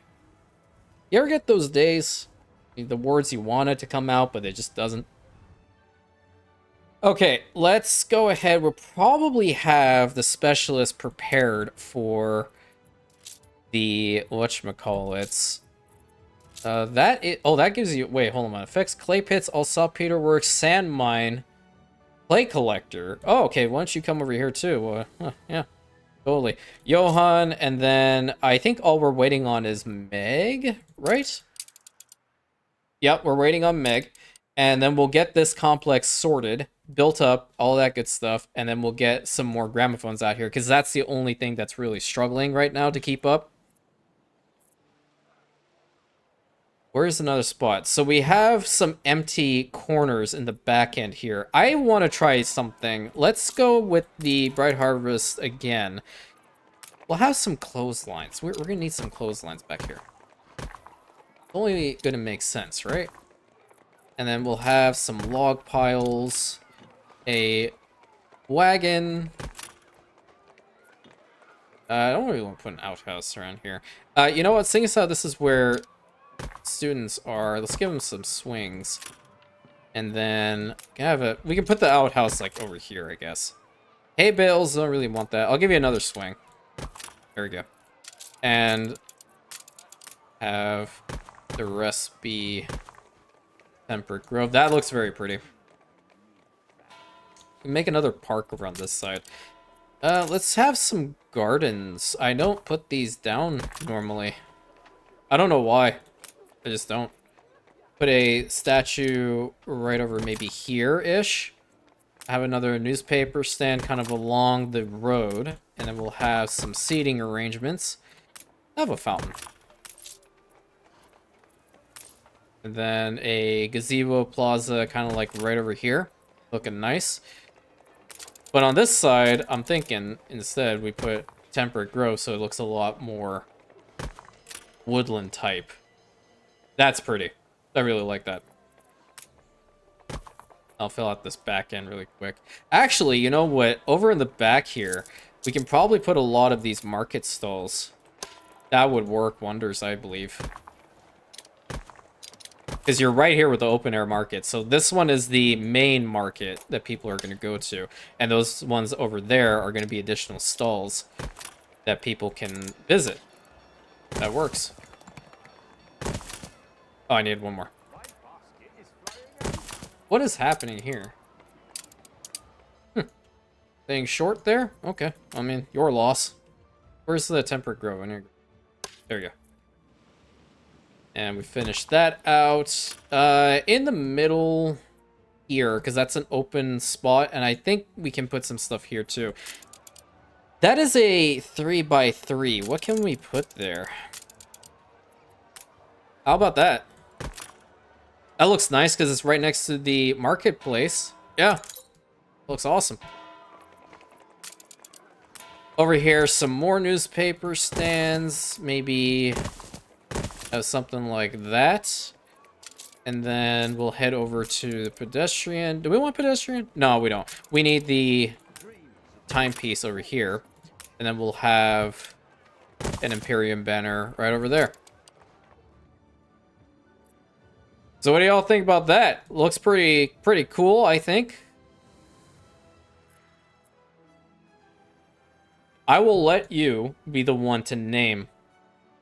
You ever get those days? The words you wanted to come out, but it just doesn't. Okay, let's go ahead. We'll probably have the specialist prepared for the whatchamacallits. That gives you... Wait, hold on. Affects clay pits, all saltpeter works, sand mine, clay collector. Oh, okay. Why don't you come over here too? Yeah, totally. Johan, and then I think all we're waiting on is Meg, right? Yep, we're waiting on Meg. And then we'll get this complex sorted, built up, all that good stuff, and then we'll get some more gramophones out here, because that's the only thing that's really struggling right now to keep up. Where's another spot? So we have some empty corners in the back end here. I want to try something. Let's go with the Bright Harvest again. We'll have some clotheslines. We're going to need some clotheslines back here. Only going to make sense, right? And then we'll have some log piles. A wagon. I don't really want to put an outhouse around here. You know what? Seeing as how this is where students are, let's give them some swings. And then we can put the outhouse like over here, I guess. Hay bales, don't really want that. I'll give you another swing. There we go. And have the rest be temperate grove. That looks very pretty. We can make another park around this side. Let's have some gardens. I don't put these down normally. I don't know why. I just don't. Put a statue right over maybe here-ish. Have another newspaper stand kind of along the road. And then we'll have some seating arrangements. Have a fountain. And then a gazebo plaza kind of like right over here. Looking nice. But on this side, I'm thinking instead we put temperate growth so it looks a lot more woodland type. That's pretty. I really like that. I'll fill out this back end really quick. Actually, you know what? Over in the back here, we can probably put a lot of these market stalls. That would work wonders, I believe. Because you're right here with the open air market. So this one is the main market that people are going to go to. And those ones over there are going to be additional stalls that people can visit. That works. Oh, I need one more. What is happening here? Staying short there? Okay. I mean, your loss. Where's the temperate grove? In here. There you go. And we finished that out. In the middle here, because that's an open spot, and I think we can put some stuff here too. That is a 3x3. What can we put there? How about that? That looks nice because it's right next to the marketplace. Yeah, looks awesome. Over here, some more newspaper stands. Maybe have something like that. And then we'll head over to the pedestrian. Do we want pedestrian? No, we don't. We need the timepiece over here. And then we'll have an Imperium banner right over there. So what do y'all think about that? Looks pretty cool, I think. I will let you be the one to name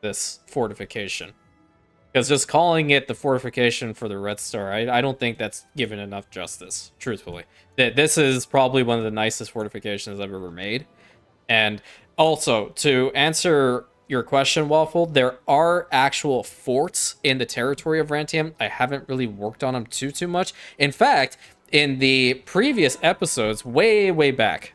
this fortification. Because just calling it the fortification for the Red Star, I don't think that's given enough justice, truthfully. This is probably one of the nicest fortifications I've ever made. And also, to answer your question, Waffle, there are actual forts in the territory of Rantium. I haven't really worked on them too much. In fact, in the previous episodes, way back,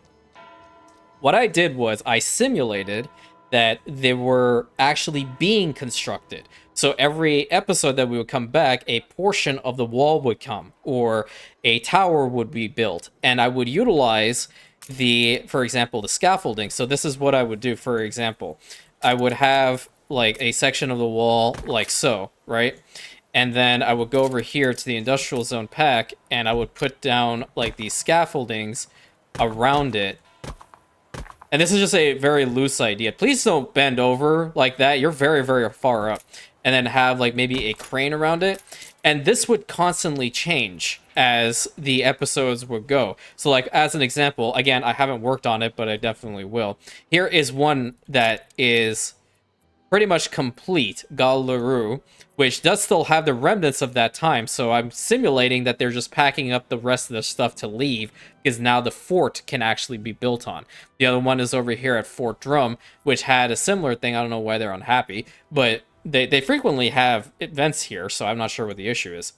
what I did was I simulated that they were actually being constructed. So every episode that we would come back, a portion of the wall would come, or a tower would be built, and I would utilize for example, the scaffolding. So this is what I would do, for example. I would have like a section of the wall like so, right? And then I would go over here to the industrial zone pack, and I would put down like these scaffoldings around it. And this is just a very loose idea. Please don't bend over like that. You're very far up. And then have like maybe a crane around it. And this would constantly change as the episodes would go. So like as an example, again, I haven't worked on it, but I definitely will. Here is one that is pretty much complete, Gal Leroux, which does still have the remnants of that time. So I'm simulating that they're just packing up the rest of the stuff to leave, because now the fort can actually be built on. The other one is over here at Fort Drum, which had a similar thing. I don't know why they're unhappy, but they frequently have events here, so I'm not sure what the issue is.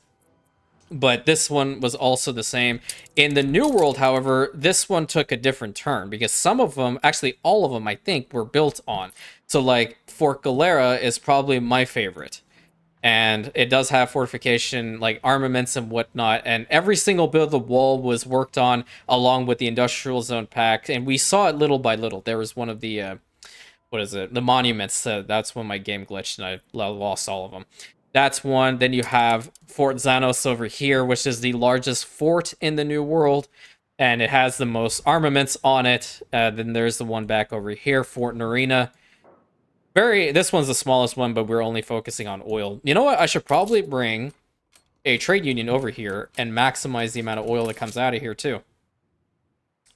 But this one was also the same. In the New World, however, this one took a different turn, because some of them, actually all of them, I think, were built on. So like Fort Galera is probably my favorite. And it does have fortification, like armaments and whatnot. And every single bit of the wall was worked on along with the industrial zone pack. And we saw it little by little. There was one of the, what is it? The monuments. That's when my game glitched and I lost all of them. That's one. Then you have Fort Xanos over here, which is the largest fort in the New World. And it has the most armaments on it. Then there's the one back over here, Fort Narina. This one's the smallest one, but we're only focusing on oil. You know what? I should probably bring a trade union over here and maximize the amount of oil that comes out of here, too.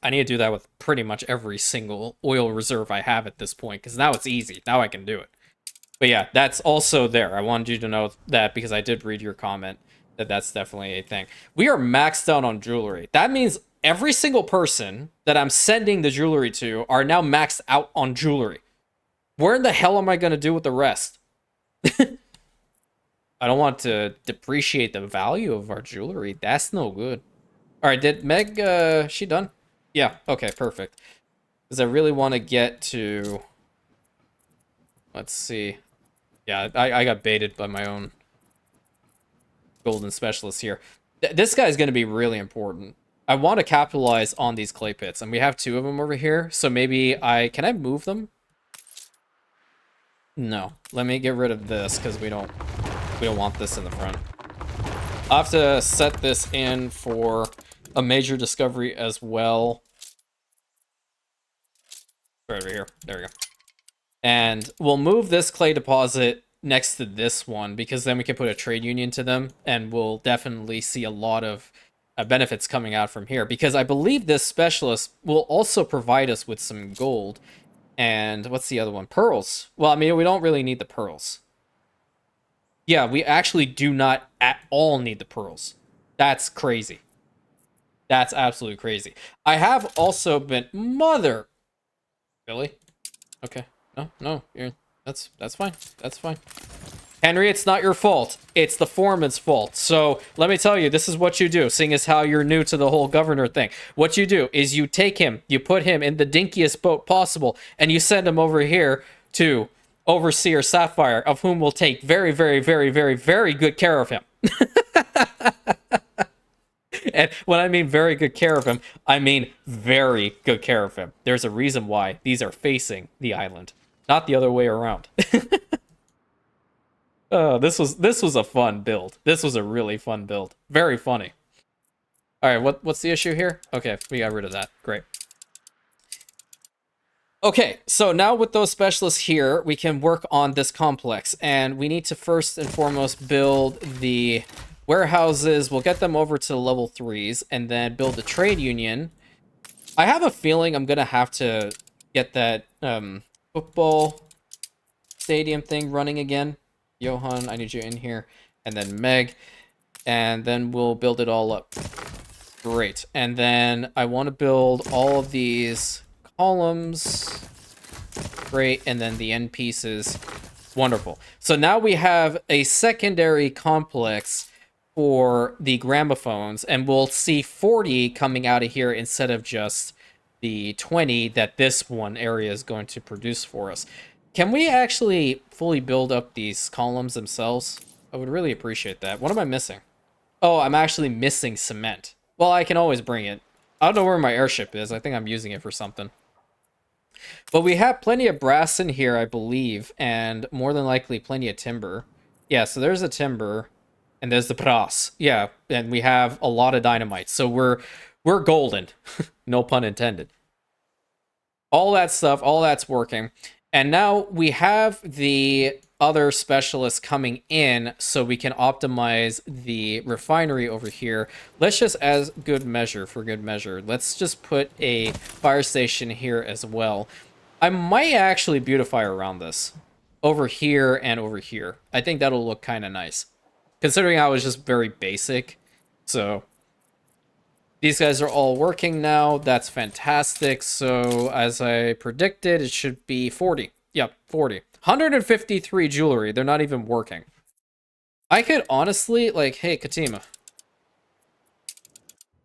I need to do that with pretty much every single oil reserve I have at this point, because now it's easy. Now I can do it. But yeah, that's also there. I wanted you to know that because I did read your comment that that's definitely a thing. We are maxed out on jewelry. That means every single person that I'm sending the jewelry to are now maxed out on jewelry. Where in the hell am I going to do with the rest? I don't want to depreciate the value of our jewelry. That's no good. All right, did Meg, she done? Yeah, okay, perfect. Because I really want to get to... Let's see. Yeah, I got baited by my own golden specialist here. This guy's going to be really important. I want to capitalize on these clay pits, and we have 2 of them over here. So maybe can I move them? No. Let me get rid of this because we don't want this in the front. I'll have to set this in for a major discovery as well. Right over here. There we go. And we'll move this clay deposit next to this one, because then we can put a trade union to them, and we'll definitely see a lot of benefits coming out from here. Because I believe this specialist will also provide us with some gold. And what's the other one? Pearls. Well, I mean, we don't really need the pearls. Yeah, we actually do not at all need the pearls. That's crazy. That's absolutely crazy. I have also been... Mother... Really? Okay. No. That's fine. That's fine. Henry, it's not your fault. It's the foreman's fault. So, let me tell you, this is what you do, seeing as how you're new to the whole governor thing. What you do is you take him, you put him in the dinkiest boat possible, and you send him over here to Overseer Sapphire, of whom will take very, very, very, very, very good care of him. And when I mean very good care of him, I mean very good care of him. There's a reason why these are facing the island, not the other way around. This was a fun build. This was a really fun build. Very funny. All right, what's the issue here? Okay, we got rid of that. Great. Okay, so now with those specialists here, we can work on this complex, and we need to first and foremost build the warehouses. We'll get them over to level 3s, and then build the trade union. I have a feeling I'm gonna have to get that football stadium thing running again. Johan, I need you in here, and then Meg, and then we'll build it all up. Great. And then I want to build all of these columns. Great. And then the end pieces. Wonderful. So now we have a secondary complex for the gramophones, and we'll see 40 coming out of here instead of just the 20 that this one area is going to produce for us. Can we actually fully build up these columns themselves? I would really appreciate that. What am I missing? Oh, I'm actually missing cement. Well, I can always bring it. I don't know where my airship is. I think I'm using it for something. But we have plenty of brass in here, I believe, and more than likely plenty of timber. Yeah, so there's the timber, and there's the brass. Yeah, and we have a lot of dynamite. So we're golden. No pun intended. All that stuff, all that's working. And now we have the other specialists coming in, so we can optimize the refinery over here. Let's just, as good measure, for good measure, let's just put a fire station here as well. I might actually beautify around this. Over here and over here. I think that'll look kind of nice. Considering I was just very basic. So, these guys are all working now. That's fantastic. So, as I predicted, it should be 40. Yep, 40. 153 jewelry. They're not even working. I could honestly, like, hey, Katima.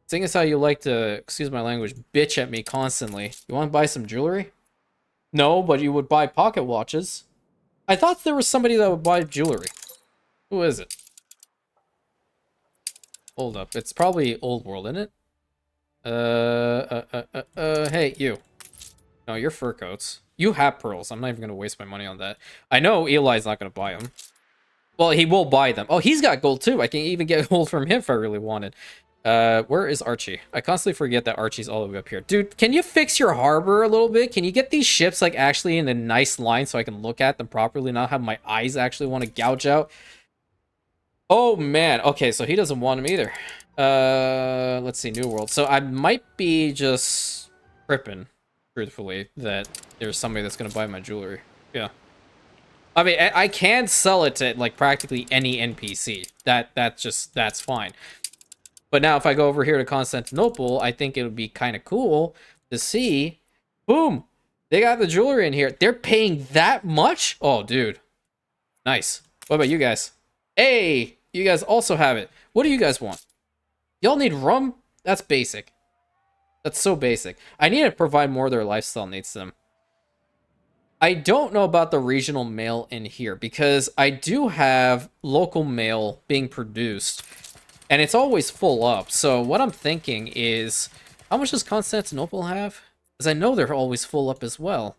Seeing as how you like to, excuse my language, bitch at me constantly. You want to buy some jewelry? No, but you would buy pocket watches. I thought there was somebody that would buy jewelry. Who is it? Hold up. It's probably Old World, isn't it? Hey, you. No, you're fur coats. You have pearls. I'm not even going to waste my money on that. I know Eli's not going to buy them. Well, he will buy them. Oh, he's got gold too. I can even get gold from him if I really wanted. Where is Archie? I constantly forget that Archie's all the way up here. Dude, can you fix your harbor a little bit? Can you get these ships, like, actually in a nice line so I can look at them properly, not have my eyes actually want to gouge out? Oh, man. Okay, so he doesn't want them either. Let's see, New World. So I might be just tripping, truthfully, that there's somebody that's going to buy my jewelry. Yeah. I mean, I can sell it to, like, practically any NPC. That's fine. But now if I go over here to Constantinople, I think it would be kind of cool to see. Boom! They got the jewelry in here. They're paying that much? Oh, dude. Nice. What about you guys? Hey! You guys also have it. What do you guys want? Y'all need rum? That's basic. That's so basic. I need to provide more of their lifestyle needs to them. I don't know about the regional mail in here, because I do have local mail being produced. And it's always full up. So what I'm thinking is, how much does Constantinople have? Because I know they're always full up as well.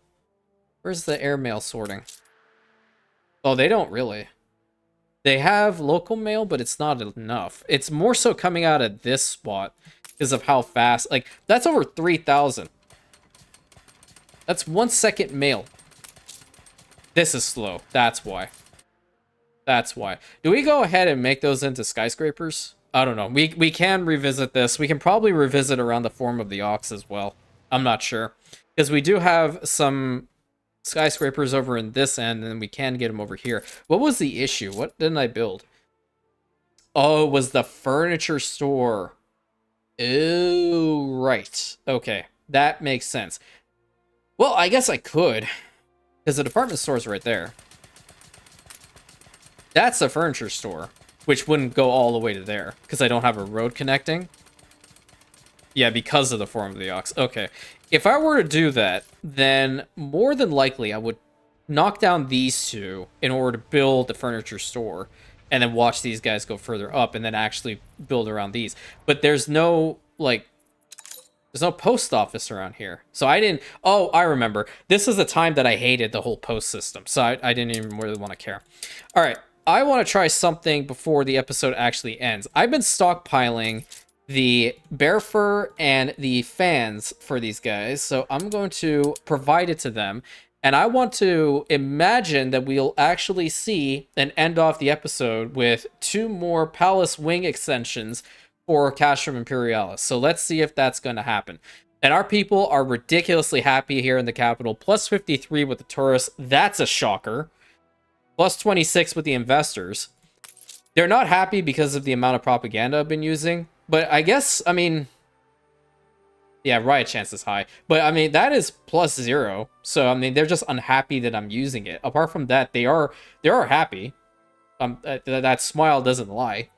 Where's the airmail sorting? Oh, they don't really. They have local mail, but it's not enough. It's more so coming out of this spot because of how fast. Like, that's over 3,000. That's 1 second mail. This is slow. That's why. That's why. Do we go ahead and make those into skyscrapers? I don't know. We can revisit this. We can probably revisit around the form of the ox as well. I'm not sure. Because we do have some skyscrapers over in this end, and we can get them over here. What was the issue? What didn't I build? Oh, it was the furniture store. Oh, right. Okay. That makes sense. Well, I guess I could. Because the department store's right there. That's the furniture store. Which wouldn't go all the way to there. Because I don't have a road connecting. Yeah, because of the form of the ox. Okay. If I were to do that, then more than likely I would knock down these two in order to build the furniture store. And then watch these guys go further up and then actually build around these. But there's no, like, there's no post office around here. So I didn't... Oh, I remember. This is the time that I hated the whole post system. So I didn't even really want to care. All right. I want to try something before the episode actually ends. I've been stockpiling the bear fur and the fans for these guys. So I'm going to provide it to them. And I want to imagine that we'll actually see and end off the episode with 2 more palace wing extensions for Castrum Imperialis. So let's see if that's going to happen. And our people are ridiculously happy here in the capital. Plus 53 with the tourists. That's a shocker. Plus 26 with the investors. They're not happy because of the amount of propaganda I've been using. But I guess, I mean... Yeah, riot chance is high. But, I mean, that is plus 0. So, I mean, they're just unhappy that I'm using it. Apart from that, they are happy. That smile doesn't lie.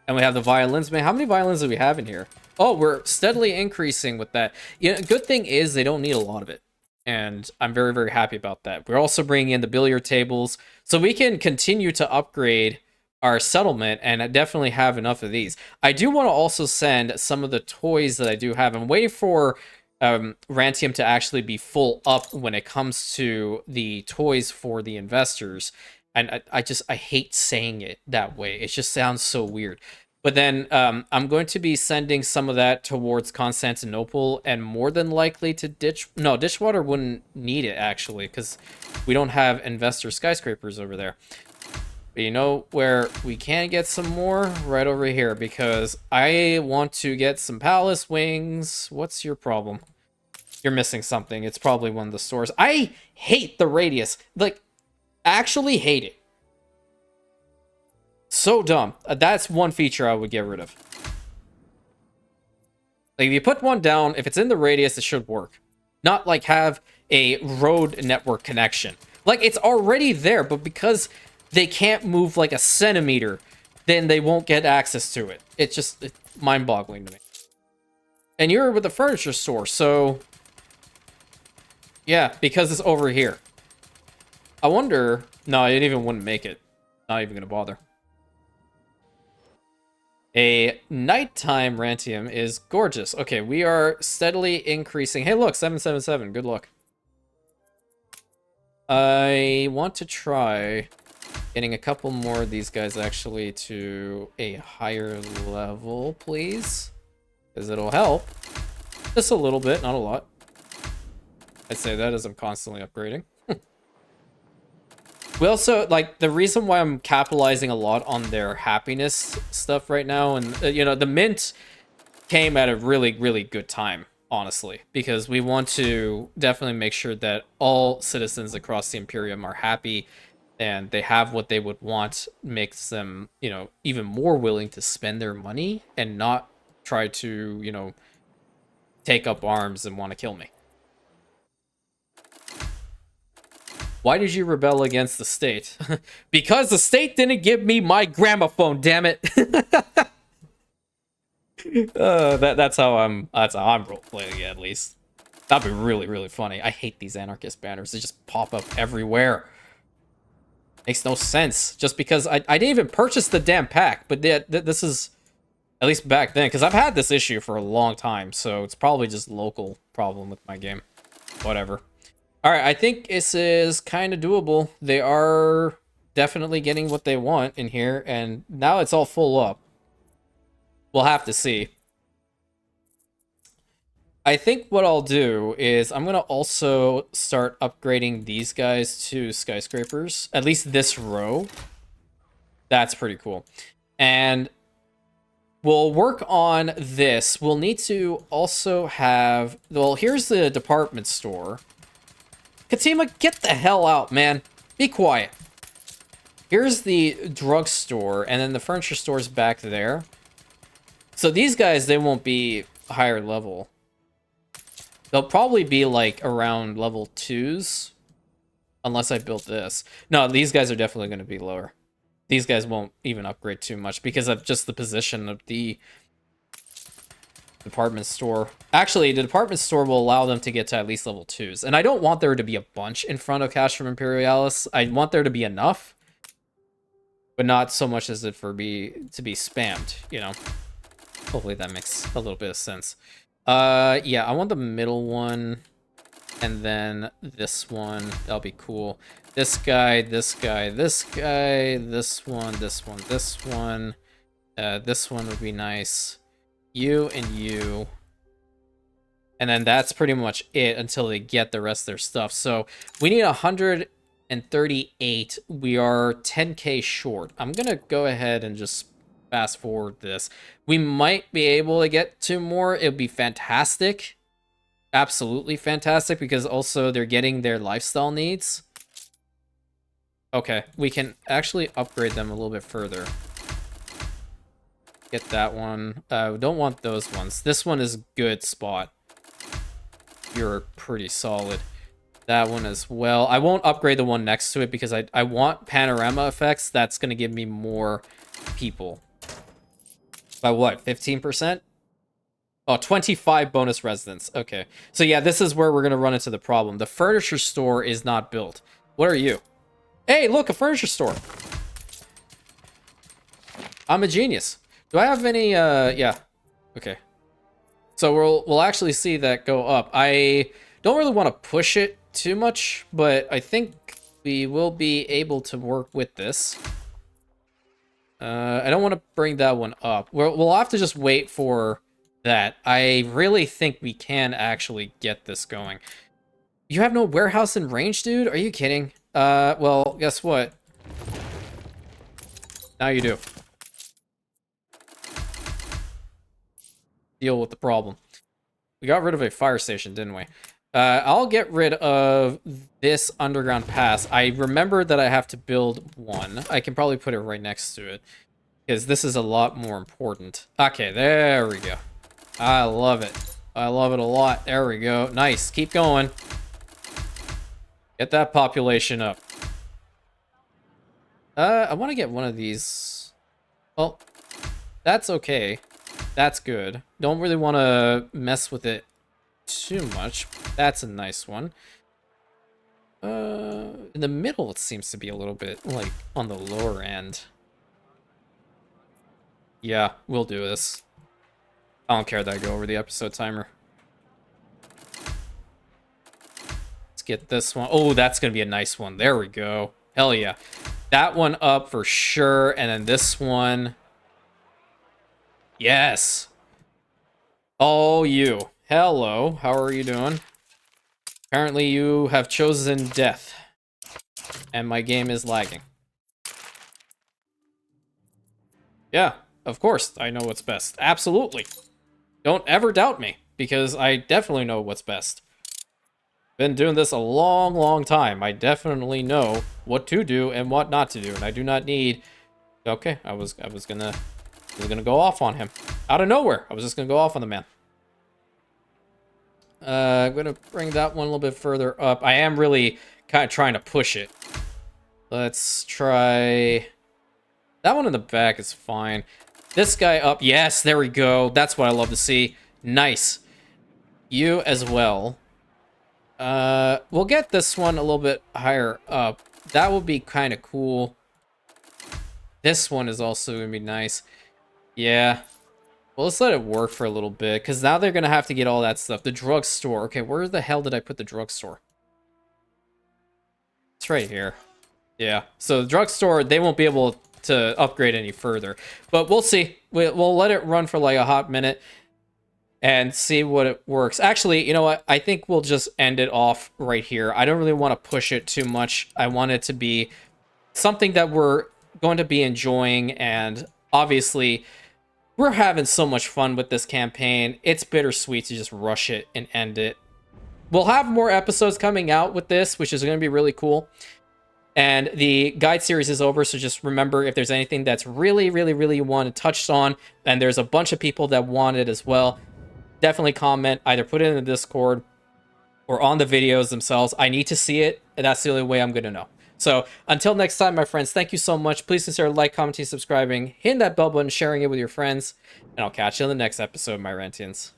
And we have the violins. Man, how many violins do we have in here? Oh, we're steadily increasing with that. Yeah, good thing is they don't need a lot of it. And I'm very, very happy about that. We're also bringing in the billiard tables. So we can continue to upgrade our settlement, and I definitely have enough of these. I do want to also send some of the toys that I do have. I'm waiting for Rantium to actually be full up when it comes to the toys for the investors. And I hate saying it that way. It just sounds so weird. But then I'm going to be sending some of that towards Constantinople, and more than likely to No, Dishwater wouldn't need it, actually, because we don't have investor skyscrapers over there. But you know where we can get some more? Right over here, because I want to get some palace wings. What's your problem? You're missing something. It's probably one of the stores. I hate the radius. Like, actually hate it. So dumb. That's one feature I would get rid of. Like, if you put one down, if it's in the radius, it should work. Not, like, have a road network connection. Like, it's already there, but because they can't move, like, a centimeter, then they won't get access to it. It's mind-boggling to me. And you're with the furniture store, so... Yeah, because it's over here. I wonder... No, it even wouldn't make it. Not even gonna bother. A nighttime Rantium is gorgeous. Okay, we are steadily increasing. Hey, look, 777. Good luck. I want to try getting a couple more of these guys actually to a higher level, please. Because it'll help. Just a little bit, not a lot. I'd say that as I'm constantly upgrading. We also, like, the reason why I'm capitalizing a lot on their happiness stuff right now, and, you know, the mint came at a really, really good time, honestly, because we want to definitely make sure that all citizens across the Imperium are happy and they have what they would want, makes them, you know, even more willing to spend their money and not try to, you know, take up arms and want to kill me. Why did you rebel against the state? Because the state didn't give me my gramophone, damn it. That's how I'm role-playing it, at least. That'd be really, really funny. I hate these anarchist banners. They just pop up everywhere. Makes no sense. Just because I didn't even purchase the damn pack, but this is, at least back then, because I've had this issue for a long time, so it's probably just local problem with my game. Whatever. Alright, I think this is kind of doable. They are definitely getting what they want in here, and now it's all full up. We'll have to see. I think what I'll do is I'm gonna also start upgrading these guys to skyscrapers. At least this row. That's pretty cool. And we'll work on this. We'll need to also have... Well, here's the department store. Katima, get the hell out, man. Be quiet. Here's the drugstore, and then the furniture store's back there. So these guys, they won't be higher level. They'll probably be, like, around level 2s. Unless I built this. No, these guys are definitely going to be lower. These guys won't even upgrade too much because of just the position of the department store. Actually, the department store will allow them to get to at least level 2s. And I don't want there to be a bunch in front of Cash from Imperialis. I want there to be enough, but not so much as it for me to be spammed, you know. Hopefully that makes a little bit of sense. Yeah, I want the middle one, and then this one. That'll be cool. This guy, this guy, this guy, this one, this one, this one. This one would be nice. You and you. And then that's pretty much it until they get the rest of their stuff. So we need 138. We are 10k short. I'm going to go ahead and just fast forward this. We might be able to get 2 more. It would be fantastic. Absolutely fantastic, because also they're getting their lifestyle needs. Okay, we can actually upgrade them a little bit further. Get that one. We don't want those ones. This one is good spot. You're pretty solid. That one as well. I won't upgrade the one next to it because I want panorama effects. That's going to give me more people. By what? 15%? Oh, 25 bonus residents. Okay. So yeah, this is where we're going to run into the problem. The furniture store is not built. What are you? Hey, look, a furniture store. I'm a genius. Do I have any, yeah. Okay. So we'll actually see that go up. I don't really want to push it too much, but I think we will be able to work with this. I don't want to bring that one up. We'll have to just wait for that. I really think we can actually get this going. You have no warehouse in range, dude? Are you kidding? Well, guess what? Now you do. Deal with the problem. We got rid of a fire station, didn't we? I'll get rid of this underground pass. I remember that I have to build one. I can probably put it right next to it, because this is a lot more important. Okay, there we go. I love it. I love it a lot. There we go. Nice. Keep going. Get that population up. I want to get one of these. Well, that's okay. That's good. Don't really want to mess with it too much. That's a nice one. In the middle, it seems to be a little bit, like, on the lower end. Yeah, we'll do this. I don't care that I go over the episode timer. Let's get this one. Oh, that's going to be a nice one. There we go. Hell yeah. That one up for sure. And then this one. Yes. Oh, you. Hello. How are you doing? Apparently you have chosen death. And my game is lagging. Yeah, of course. I know what's best. Absolutely. Don't ever doubt me, because I definitely know what's best. Been doing this a long, long time. I definitely know what to do and what not to do, and I do not need... Okay, I was gonna go off on him. Out of nowhere, I was just gonna go off on the man. I'm gonna bring that one a little bit further up. I am really kind of trying to push it. Let's try... That one in the back is fine. This guy up. Yes, there we go. That's what I love to see. Nice. You as well. We'll get this one a little bit higher up. That would be kind of cool. This one is also going to be nice. Yeah. Well, let's let it work for a little bit, because now they're going to have to get all that stuff. The drugstore. Okay, where the hell did I put the drugstore? It's right here. Yeah. So the drugstore, they won't be able to upgrade any further, but we'll see. We'll let it run for like a hot minute, and see what it works. Actually, you know what? I think we'll just end it off right here. I don't really want to push it too much. I want it to be something that we're going to be enjoying, and obviously we're having so much fun with this campaign. It's bittersweet to just rush it and end it. We'll have more episodes coming out with this, which is going to be really cool. And the guide series is over, so just remember, if there's anything that's really, really, really you want to touch on, and there's a bunch of people that want it as well, definitely comment, either put it in the Discord or on the videos themselves. I need to see it, and that's the only way I'm going to know. So until next time, my friends, thank you so much. Please consider like, commenting, subscribing, hitting that bell button, sharing it with your friends, and I'll catch you in the next episode, my Rentians.